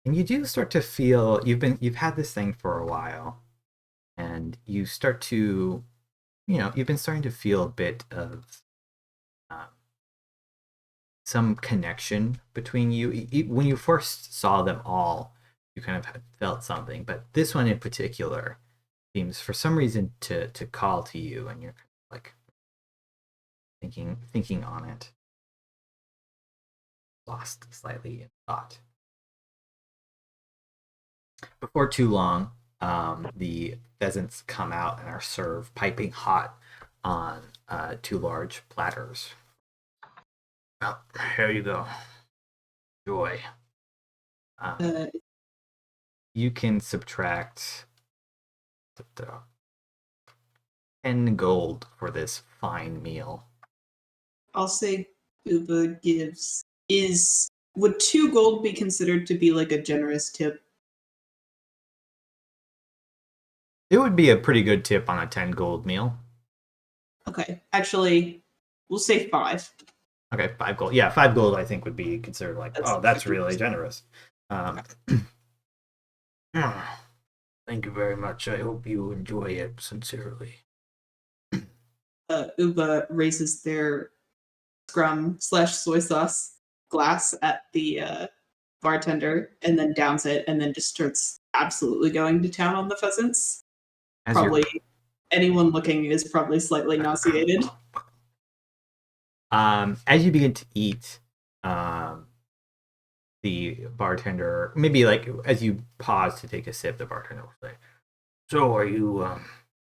and you do start to feel you've had this thing for a while, and you start to, you've been starting to feel a bit of some connection between you. When you first saw them all, you kind of felt something, but this one in particular seems for some reason to call to you, and you're like thinking on it, lost slightly in thought. Before too long, the pheasants come out and are served piping hot on 2 large platters. Well, here you go. Enjoy. You can subtract 10 gold for this fine meal. I'll say Uba would 2 gold be considered to be like a generous tip? It would be a pretty good tip on a 10 gold meal. Okay, actually, we'll say 5. Okay, 5 gold. Yeah, 5 gold I think would be considered like, that's 50%. really generous. Thank you very much. I hope you enjoy it sincerely. Uba raises their scrum/soy sauce glass at the bartender and then downs it and then just starts absolutely going to town on the pheasants. Anyone looking is probably slightly nauseated. As you begin to eat, the bartender, maybe like as you pause to take a sip, the bartender will say, "So, are you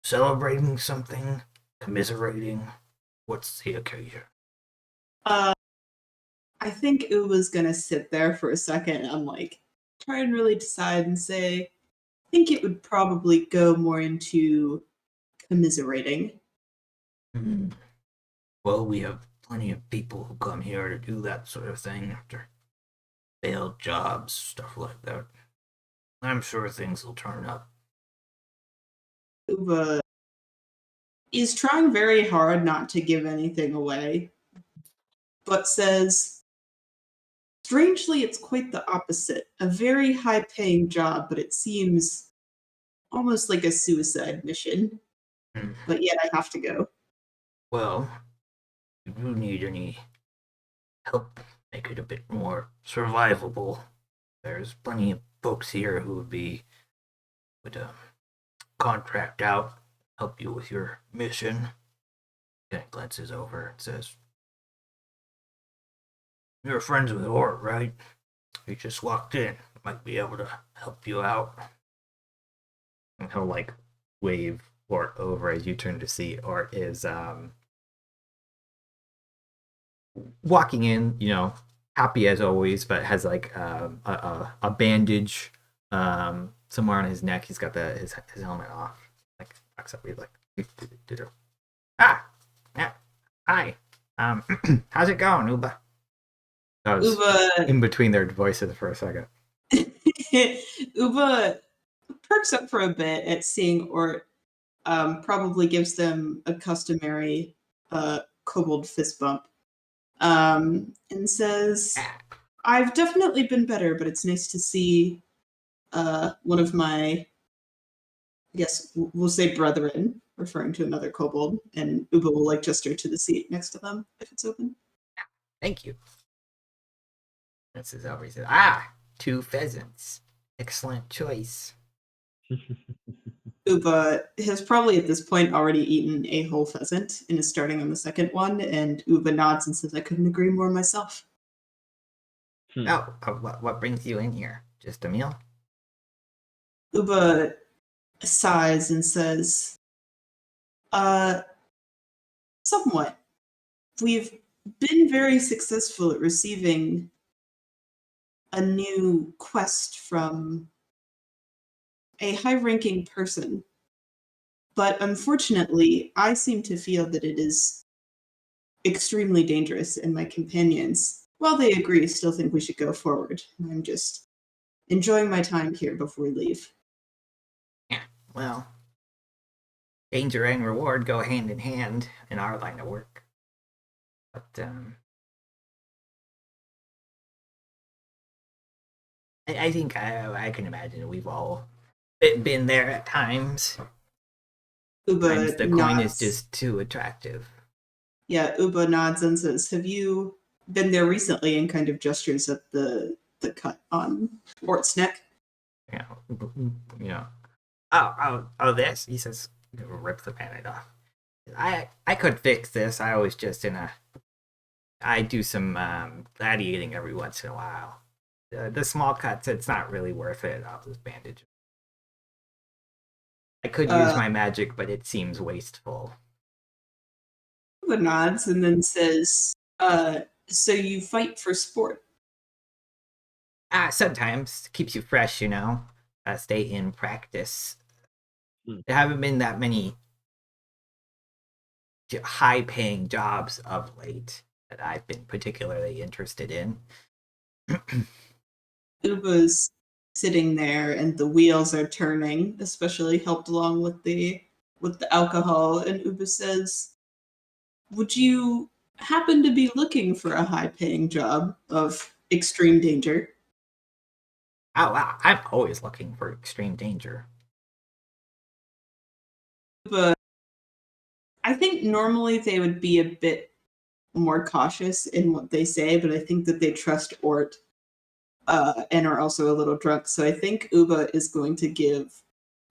celebrating something? Commiserating? What's the occasion?" I think Uba's gonna sit there for a second and like try and really decide and say, I think it would probably go more into commiserating. Mm. Well, we have plenty of people who come here to do that sort of thing after failed jobs, stuff like that. I'm sure things will turn up. Uba is trying very hard not to give anything away, but says, strangely, it's quite the opposite. A very high-paying job, but it seems almost like a suicide mission. But yet I have to go. Well, if you need any help make it a bit more survivable, there's plenty of folks here who would contract out, help you with your mission. Then glances over and says, "You're friends with Hort, right? He just walked in. Might be able to help you out." And he'll like wave Hort over as you turn to see Hort is walking in, happy as always, but has like a bandage somewhere on his neck. He's got his helmet off. Like walks up, like, yeah, hi, how's it going, Uba? Uba in between their voices for a second. Uba perks up for a bit at seeing Ort. Probably gives them a customary kobold fist bump. And says, I've definitely been better, but it's nice to see one of my, I guess we'll say brethren, referring to another kobold, and Uba will like gesture to the seat next to them if it's open. Thank you. This is over. He says, "Ah, 2 pheasants. Excellent choice." Uba has probably at this point already eaten a whole pheasant and is starting on the second one, and Uba nods and says, I couldn't agree more myself. Oh, what brings you in here? Just a meal? Uba sighs and says, somewhat. We've been very successful at receiving a new quest from a high-ranking person, but unfortunately, I seem to feel that it is extremely dangerous, and my companions, while they agree, still think we should go forward. I'm just enjoying my time here before we leave. Yeah, well, danger and reward go hand in hand in our line of work. But, I think I can imagine we've all been there at times. Uba Sometimes the nods. coin is just too attractive. Yeah, Uba nods and says, have you been there recently, and kind of gestures at the cut on Ort's neck? You know. Oh, this? He says, rip the bandage off. I could fix this. I was just I do some gladiating every once in a while. The small cuts, it's not really worth it. I'll just bandage. I could use my magic, but it seems wasteful. Uba nods and then says, so you fight for sport? Sometimes keeps you fresh, stay in practice. There haven't been that many high-paying jobs of late that I've been particularly interested in. Uba's sitting there, and the wheels are turning, especially helped along with the alcohol. And Uba says, "Would you happen to be looking for a high-paying job of extreme danger?" Oh, wow. I'm always looking for extreme danger. But I think normally they would be a bit more cautious in what they say, but I think that they trust Ort and are also a little drunk. So I think Uba is going to give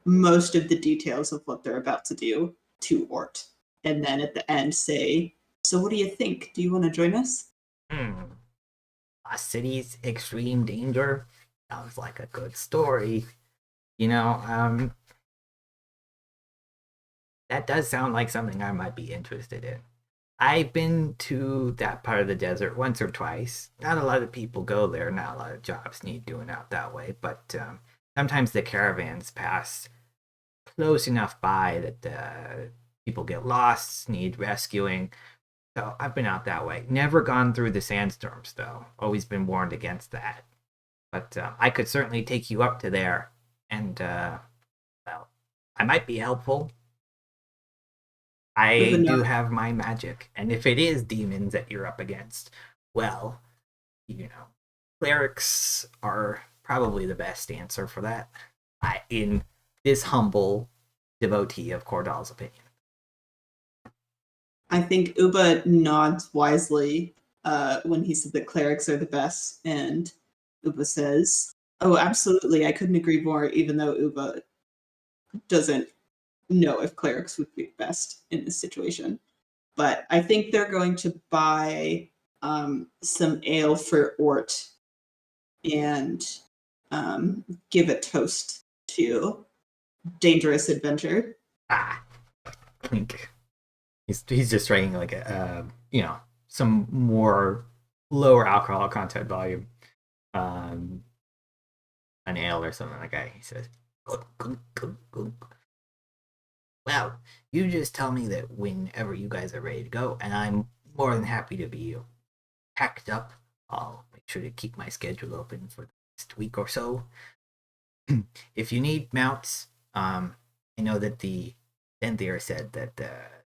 most of the details of what they're about to do to Ort. And then at the end say, so what do you think? Do you want to join us? A city's extreme danger sounds like a good story. That does sound like something I might be interested in. I've been to that part of the desert once or twice. Not a lot of people go there. Not a lot of jobs need doing out that way. But sometimes the caravans pass close enough by that people get lost, need rescuing. So I've been out that way. Never gone through the sandstorms, though. Always been warned against that. But I could certainly take you up to there. And, well, I might be helpful. I do have my magic, and if it is demons that you're up against, well, clerics are probably the best answer for that. In this humble devotee of Cordal's opinion. I think Uba nods wisely when he said that clerics are the best, and Uba says, oh, absolutely, I couldn't agree more, even though Uba doesn't know if clerics would be best in this situation. But I think they're going to buy some ale for Ort and give a toast to dangerous adventure. Clink. He's just drinking like some more lower alcohol content volume, an ale or something like that. He says, well, you just tell me that whenever you guys are ready to go, and I'm more than happy to be packed up. I'll make sure to keep my schedule open for the next week or so. If you need mounts, I know that the Senthir said that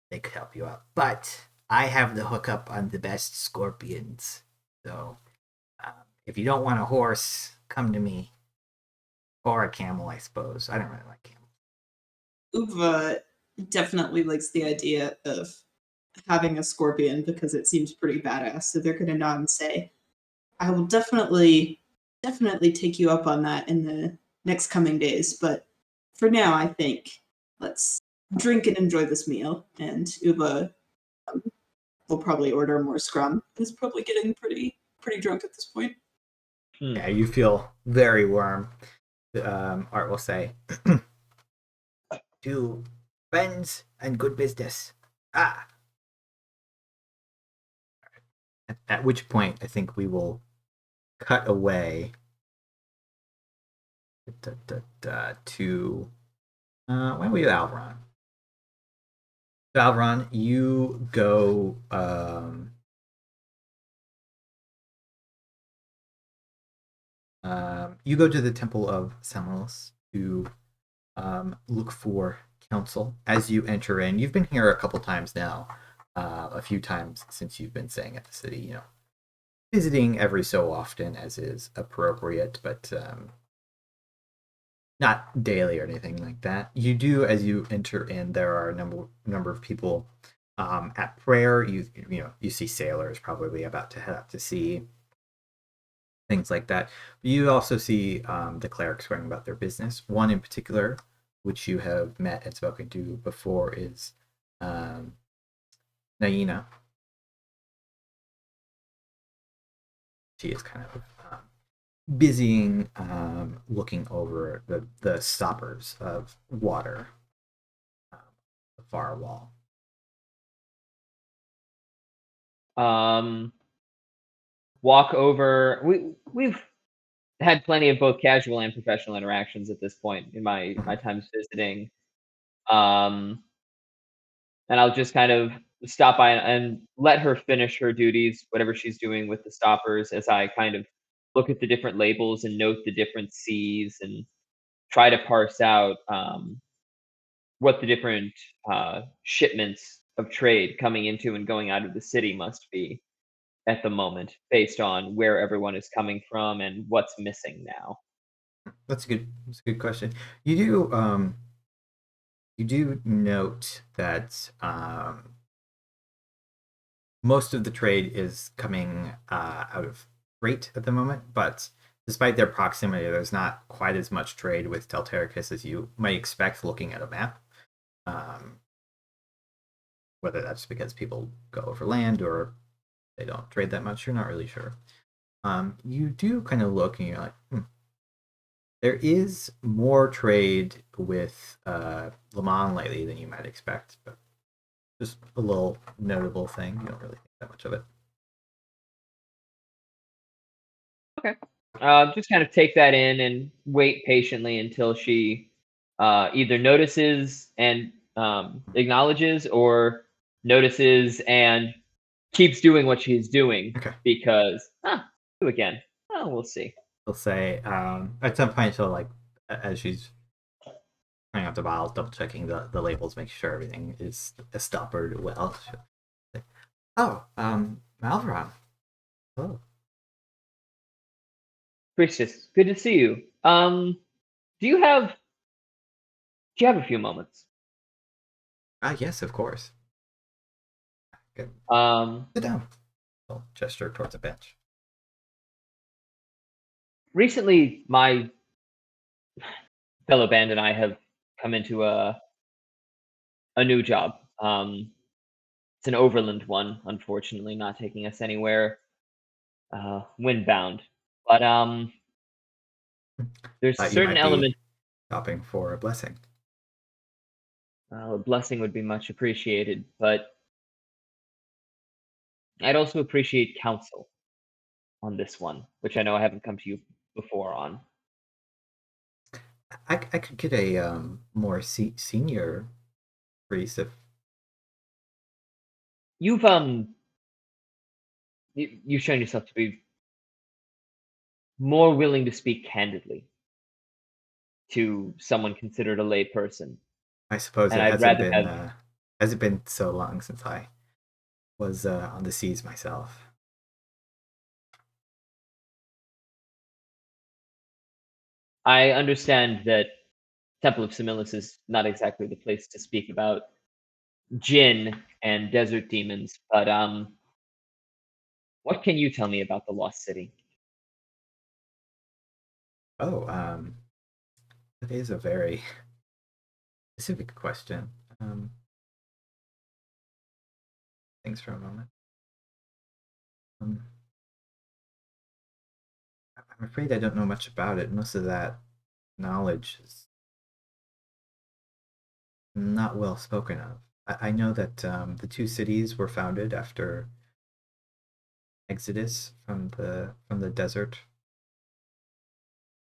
they could help you out, but I have the hookup on the best scorpions. So if you don't want a horse, come to me. Or a camel, I suppose. I don't really like camels. Uva definitely likes the idea of having a scorpion because it seems pretty badass. So they're going to nod and say, I will definitely take you up on that in the next coming days. But for now, I think let's drink and enjoy this meal. And Uba will probably order more scrum. He's probably getting pretty drunk at this point. Yeah, you feel very warm. Art will say, "To friends and good business." Ah. At which point, I think we will cut away to why don't we do Alveron? So Alveron, you go. You go to the Temple of Samos to look for counsel. As you enter in, you've been here a couple times now, a few times since you've been staying at the city. You know, visiting every so often as is appropriate, but not daily or anything like that. You do, as you enter in, there are a number of people at prayer. You see sailors probably about to head out to sea, things like that. But you also see the clerics going about their business. One in particular, which you have met and spoken to before, is Naina. She is kind of busying looking over the stoppers of water, the far wall. Walk over. We've had plenty of both casual and professional interactions at this point in my times visiting. And I'll just kind of stop by and let her finish her duties, whatever she's doing with the stoppers, as I kind of look at the different labels and note the different C's and try to parse out what the different shipments of trade coming into and going out of the city must be at the moment, based on where everyone is coming from and what's missing now. That's a good question. You do note that most of the trade is coming out of freight at the moment, but despite their proximity, there's not quite as much trade with Teltericus as you might expect looking at a map. Whether that's because people go over land or they don't trade that much, you're not really sure. You do kind of look and you're like, there is more trade with Le Mans lately than you might expect, but just a little notable thing. You don't really think that much of it. Okay. Just kind of take that in and wait patiently until she either notices and acknowledges, or notices and keeps doing what she's doing. Okay. Because, do again. Oh, we'll see. She'll say, at some point, she'll like, as she's trying out the bottles, double checking the labels, making sure everything is stoppered well. Say, oh, Alveron. Oh. Priestess, good to see you. Do you have a few moments? Yes, of course. Good. Sit down. I'll gesture towards a bench. Recently, my fellow band and I have come into a new job. It's an overland one, unfortunately, not taking us anywhere windbound. But there's You certain might be elements. shopping for a blessing. A blessing would be much appreciated, but I'd also appreciate counsel on this one, which I know I haven't come to you before on. I could get a more senior priest if You've shown yourself to be more willing to speak candidly to someone considered a lay person. I suppose And it I'd hasn't rather been have- hasn't been so long since I was on the seas myself. I understand that Temple of Semillus is not exactly the place to speak about Jinn and desert demons, but what can you tell me about the Lost City? Oh, that is a very specific question. Thanks for a moment. Um, I'm afraid I don't know much about it. Most of that knowledge is not well spoken of. I know that the two cities were founded after exodus from the desert.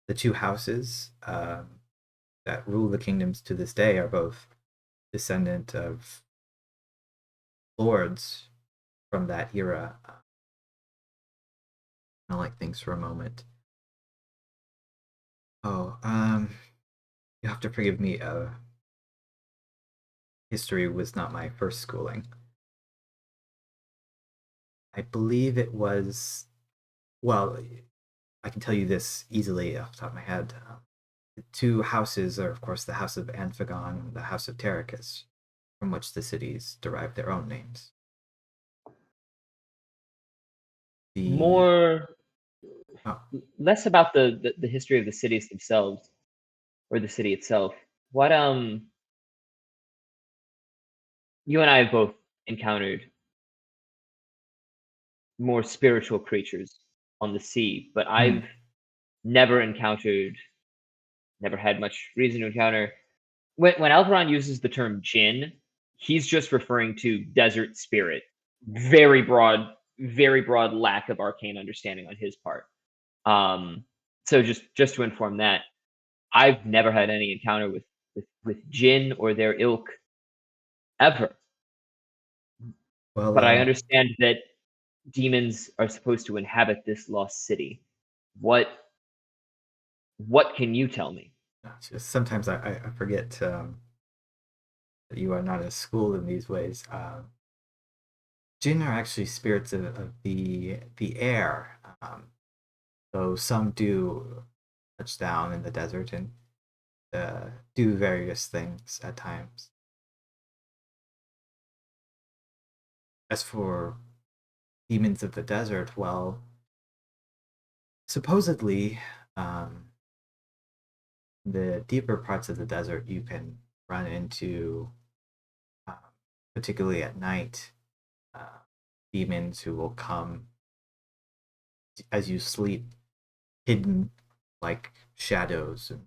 The two houses that rule the kingdoms to this day are both descendant of lords from that era. I like things for a moment. Oh, you have to forgive me. History was not my first schooling. I believe it was. Well, I can tell you this easily off the top of my head. The two houses are, of course, the House of Amphigon and the House of Terracus, from which the cities derive their own names. The More, oh, less about the history of the cities themselves, or the city itself. What you and I have both encountered more spiritual creatures on the sea, but I've never had much reason to encounter. When Alveron uses the term jinn, he's just referring to desert spirit. Very broad lack of arcane understanding on his part. So just to inform that, I've never had any encounter with jinn or their ilk ever. well, But I understand that demons are supposed to inhabit this lost city. What can you tell me? just sometimes I forget that you are not as schooled in these ways. Jinn are actually spirits of the air. So some do touch down in the desert and do various things at times. As for demons of the desert, well, supposedly, the deeper parts of the desert you can run into, uh, particularly at night, uh, demons who will come as you sleep, hidden like shadows, and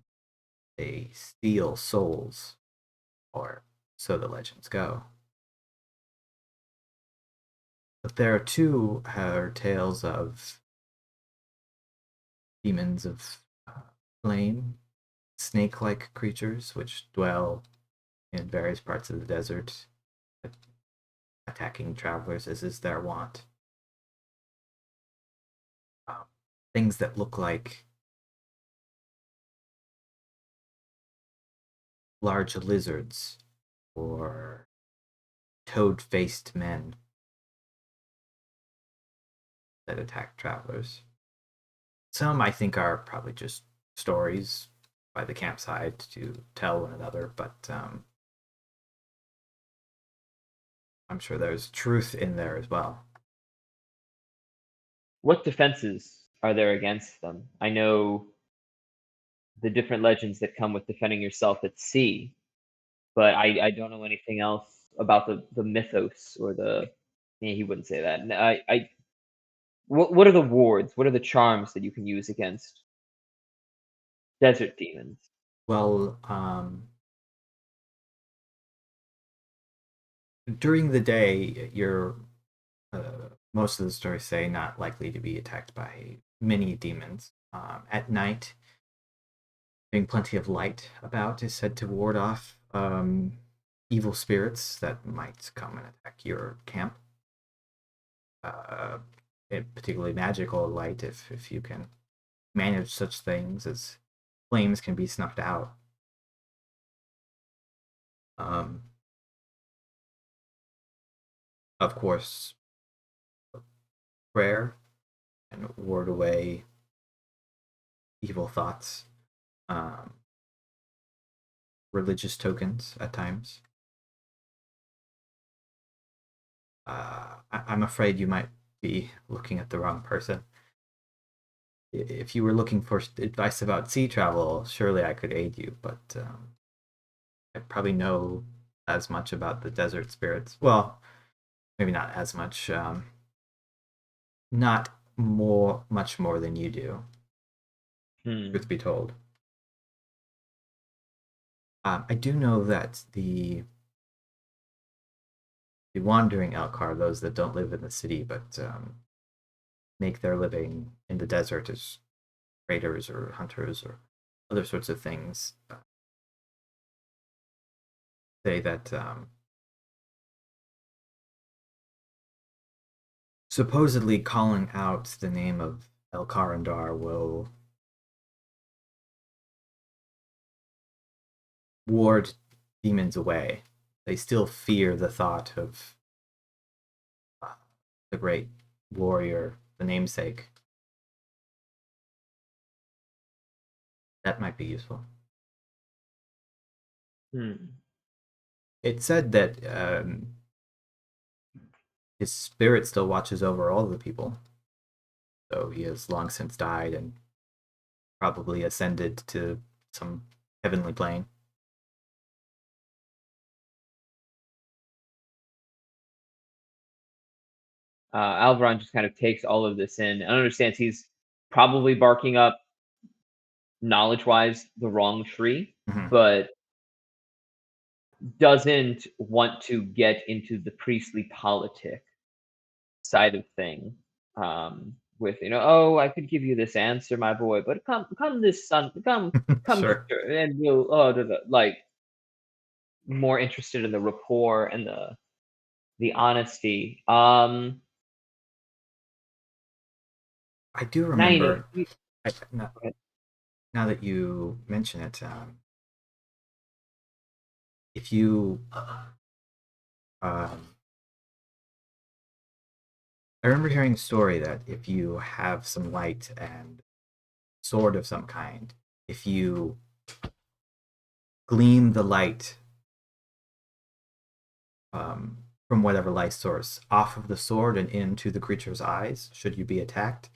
they steal souls, or so the legends go. But there are two tales of demons of flame, snake-like creatures which dwell in various parts of the desert, attacking travelers as is their wont. Things that look like large lizards or toad-faced men that attack travelers. Some I think are probably just stories by the campsite to tell one another, but I'm sure there's truth in there as well. What defenses are there against them? I know the different legends that come with defending yourself at sea, but I don't know anything else about the mythos or the. Yeah, he wouldn't say that. What are the wards? What are the charms that you can use against desert demons? Well, during the day, you're most of the stories say not likely to be attacked by many demons. At night, having plenty of light about is said to ward off evil spirits that might come and attack your camp. Particularly magical light, if you can manage such things as flames can be snuffed out. Of course, prayer and ward away evil thoughts. Religious tokens at times. I'm afraid you might be looking at the wrong person. if you were looking for advice about sea travel, surely I could aid you, but I probably know as much about the desert spirits. Well, maybe not as much. Not much more than you do. Truth be told. I do know that the wandering Elkar, those that don't live in the city but make their living in the desert as traders or hunters or other sorts of things, say that supposedly calling out the name of Elkarandar will ward demons away. They still fear the thought of the great warrior, the namesake. That might be useful. It said that his spirit still watches over all the people. So he has long since died and probably ascended to some heavenly plane. Alveron just kind of takes all of this in and understands he's probably barking up, knowledge-wise, the wrong tree, but doesn't want to get into the priestly politic side of thing. With oh, I could give you this answer, my boy, but come this sun, come Sure. and we'll like more interested in the rapport and the honesty. I do remember. Now that you mention it, if you, I remember hearing a story that if you have some light and sword of some kind, if you gleam the light from whatever light source off of the sword and into the creature's eyes, should you be attacked,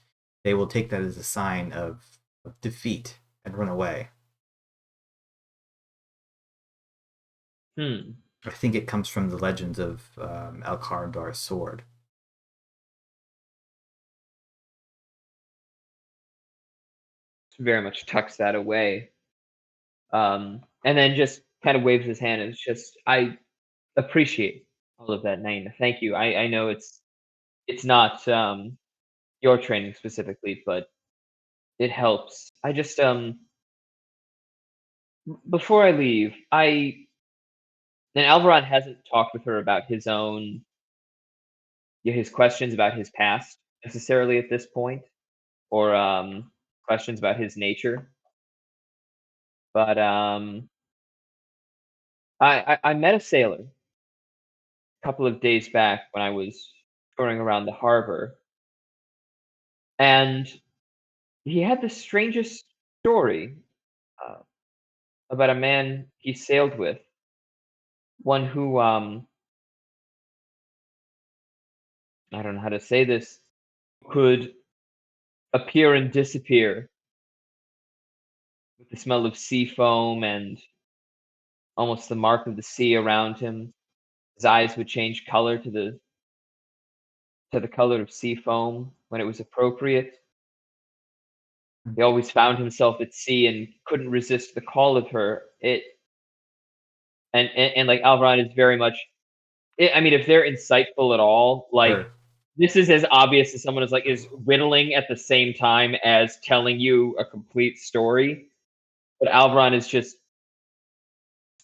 they will take that as a sign of defeat and run away. I think it comes from the legends of Elkarandar's sword. Very much tucks that away, and then just kind of waves his hand. And it's just, I appreciate all of that, Naina. Thank you. I know it's not your training specifically, but it helps. I just before I leave, and Alveron hasn't talked with her about his questions about his past necessarily at this point, or questions about his nature. But I met a sailor a couple of days back when I was touring around the harbor, and he had the strangest story about a man he sailed with, one who I don't know how to say this, could appear and disappear with the smell of sea foam and almost the mark of the sea around him. His eyes would change color to the color of sea foam when it was appropriate. He always found himself at sea and couldn't resist the call of her. And like Alveron is very much. I mean, if they're insightful at all, like Sure. this is as obvious as someone is whittling at the same time as telling you a complete story. But Alveron is just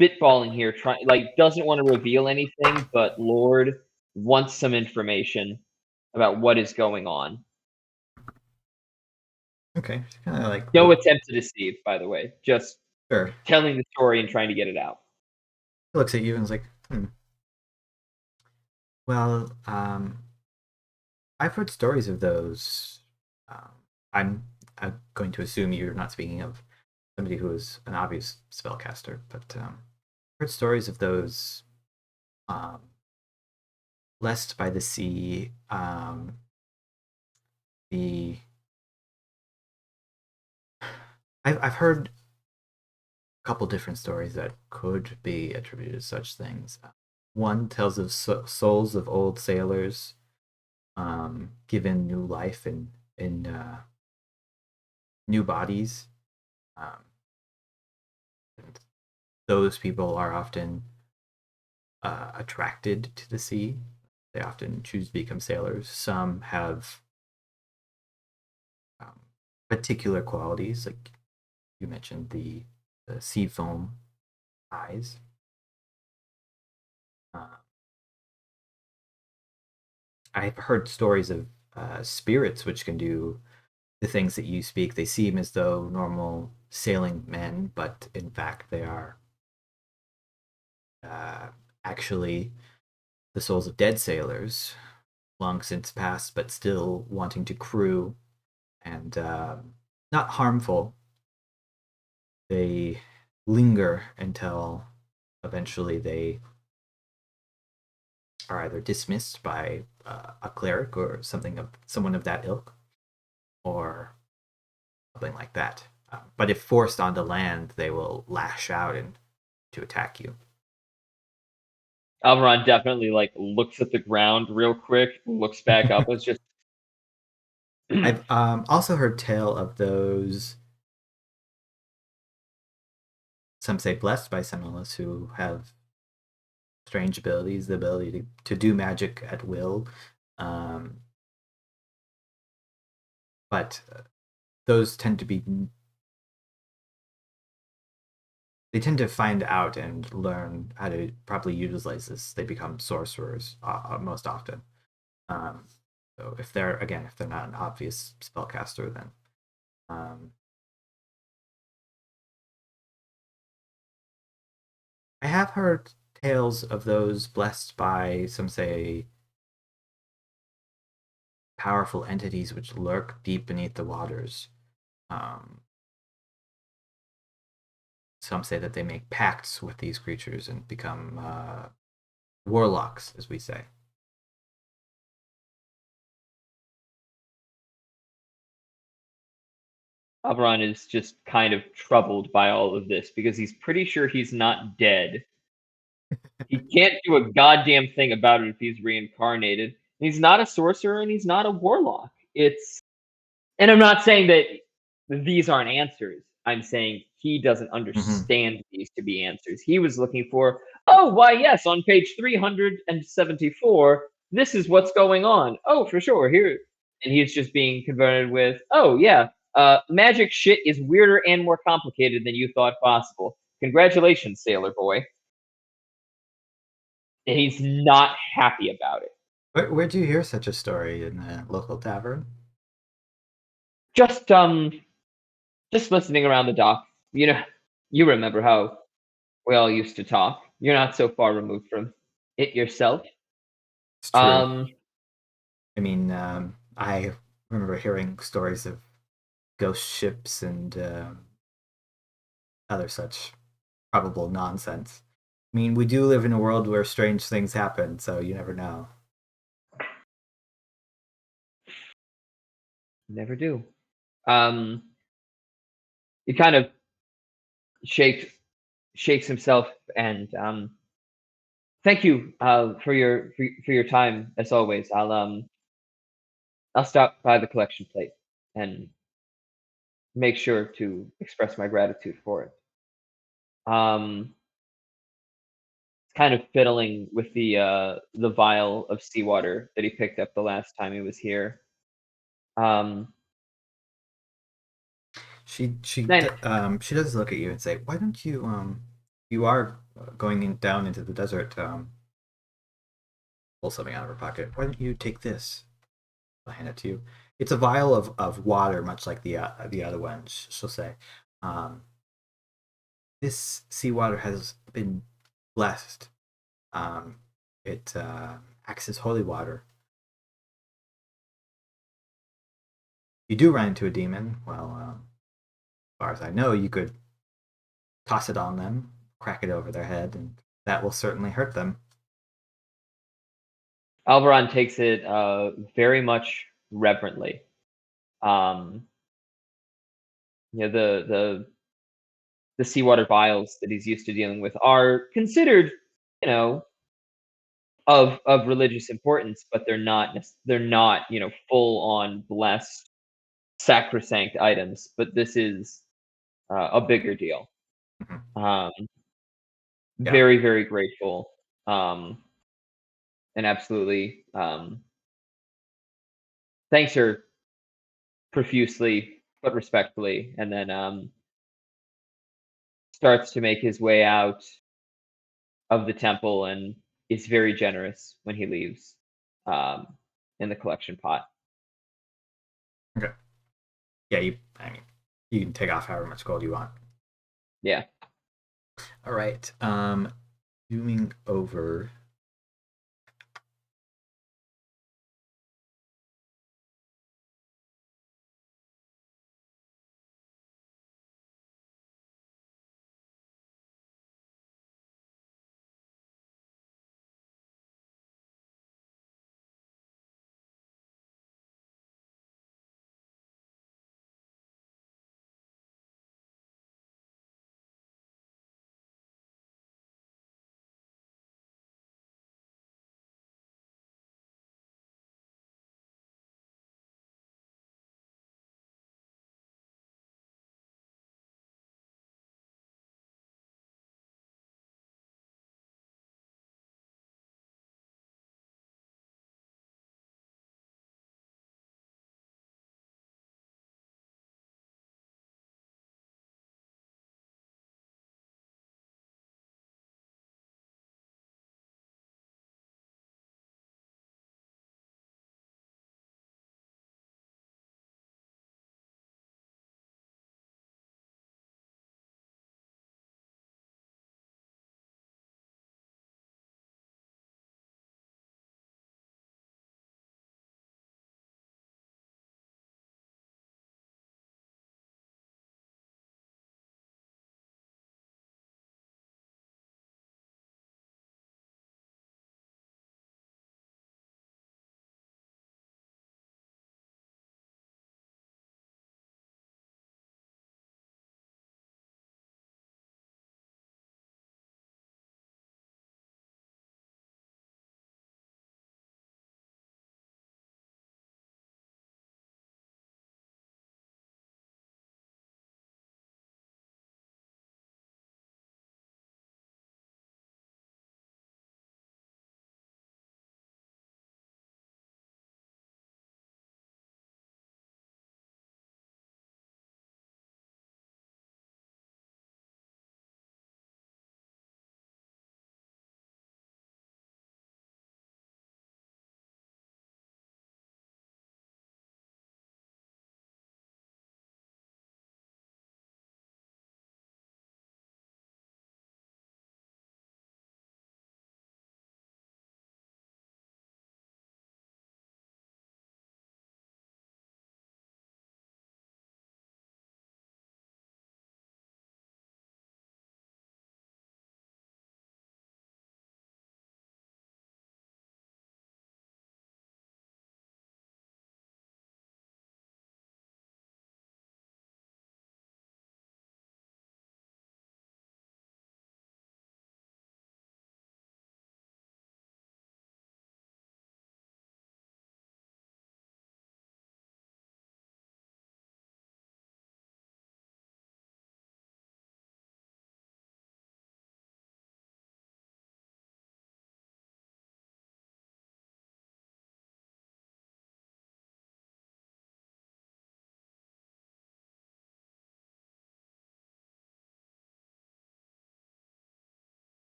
spitballing here, doesn't want to reveal anything, but Lord wants some information about what is going on. Okay, kind of like No attempt to deceive, by the way, just sure. telling the story and trying to get it out. He looks at you and is like, Well, I've heard stories of those. I'm going to assume you're not speaking of somebody who is an obvious spellcaster, but I've heard stories of those blessed by the sea, the I've heard a couple different stories that could be attributed to such things. One tells of souls of old sailors given new life in new bodies. Um, and those people are often attracted to the sea. They often choose to become sailors. Some have particular qualities, like you mentioned the sea foam eyes. I've heard stories of spirits which can do the things that you speak. They seem as though normal sailing men, but in fact they are actually the souls of dead sailors, long since passed, but still wanting to crew and not harmful. They linger until eventually they are either dismissed by a cleric or someone of that ilk, or something like that. But if forced onto land, they will lash out and to attack you. Alveron definitely like looks at the ground real quick, looks back up. It's just I've also heard tale of those, some say blessed by Seminoles, who have strange abilities, the ability to do magic at will. But those tend to be, they tend to find out and learn how to properly utilize this. They become sorcerers most often. So if they're not an obvious spellcaster, then I have heard tales of those blessed by, some say, powerful entities which lurk deep beneath the waters. Some say that they make pacts with these creatures and become warlocks, as we say. Alveron is just kind of troubled by all of this because he's pretty sure he's not dead. He can't do a goddamn thing about it if he's reincarnated. He's not a sorcerer and he's not a warlock. And I'm not saying that these aren't answers. I'm saying he doesn't understand these to be answers. He was looking for, oh, why, yes, on page 374, this is what's going on. Oh, for sure, here. And he's just being converted with, oh, yeah, magic shit is weirder and more complicated than you thought possible. Congratulations, sailor boy. And he's not happy about it. Where'd you hear such a story? In a local tavern? Just listening around the dock. You know, you remember how we all used to talk. You're not so far removed from it yourself. It's true. I mean, I remember hearing stories of ghost ships and other such probable nonsense. I mean, we do live in a world where strange things happen, so you never know. Never do. He kind of shakes himself and thank you for your time as always. I'll stop by the collection plate and make sure to express my gratitude for it. Kind of fiddling with the vial of seawater that he picked up the last time he was here. She does look at you and say, "Why don't you you are going down into the desert, pull something out of her pocket. Why don't you take this?" I'll hand it to you. It's a vial of water, much like the other ones. She'll say, "This seawater has been blessed. It acts as holy water. You do run into a demon. Well, as far as I know, you could toss it on them, crack it over their head, and that will certainly hurt them." Alveron takes it very much reverently. the seawater vials that he's used to dealing with are considered, of religious importance, but they're not full on blessed sacrosanct items. But this is a bigger deal. Mhm. Yeah. Very, very grateful, and absolutely thanks her profusely but respectfully, and then starts to make his way out of the temple and is very generous when he leaves in the collection pot. Okay. Yeah, I mean, you can take off however much gold you want. Yeah. All right. Zooming over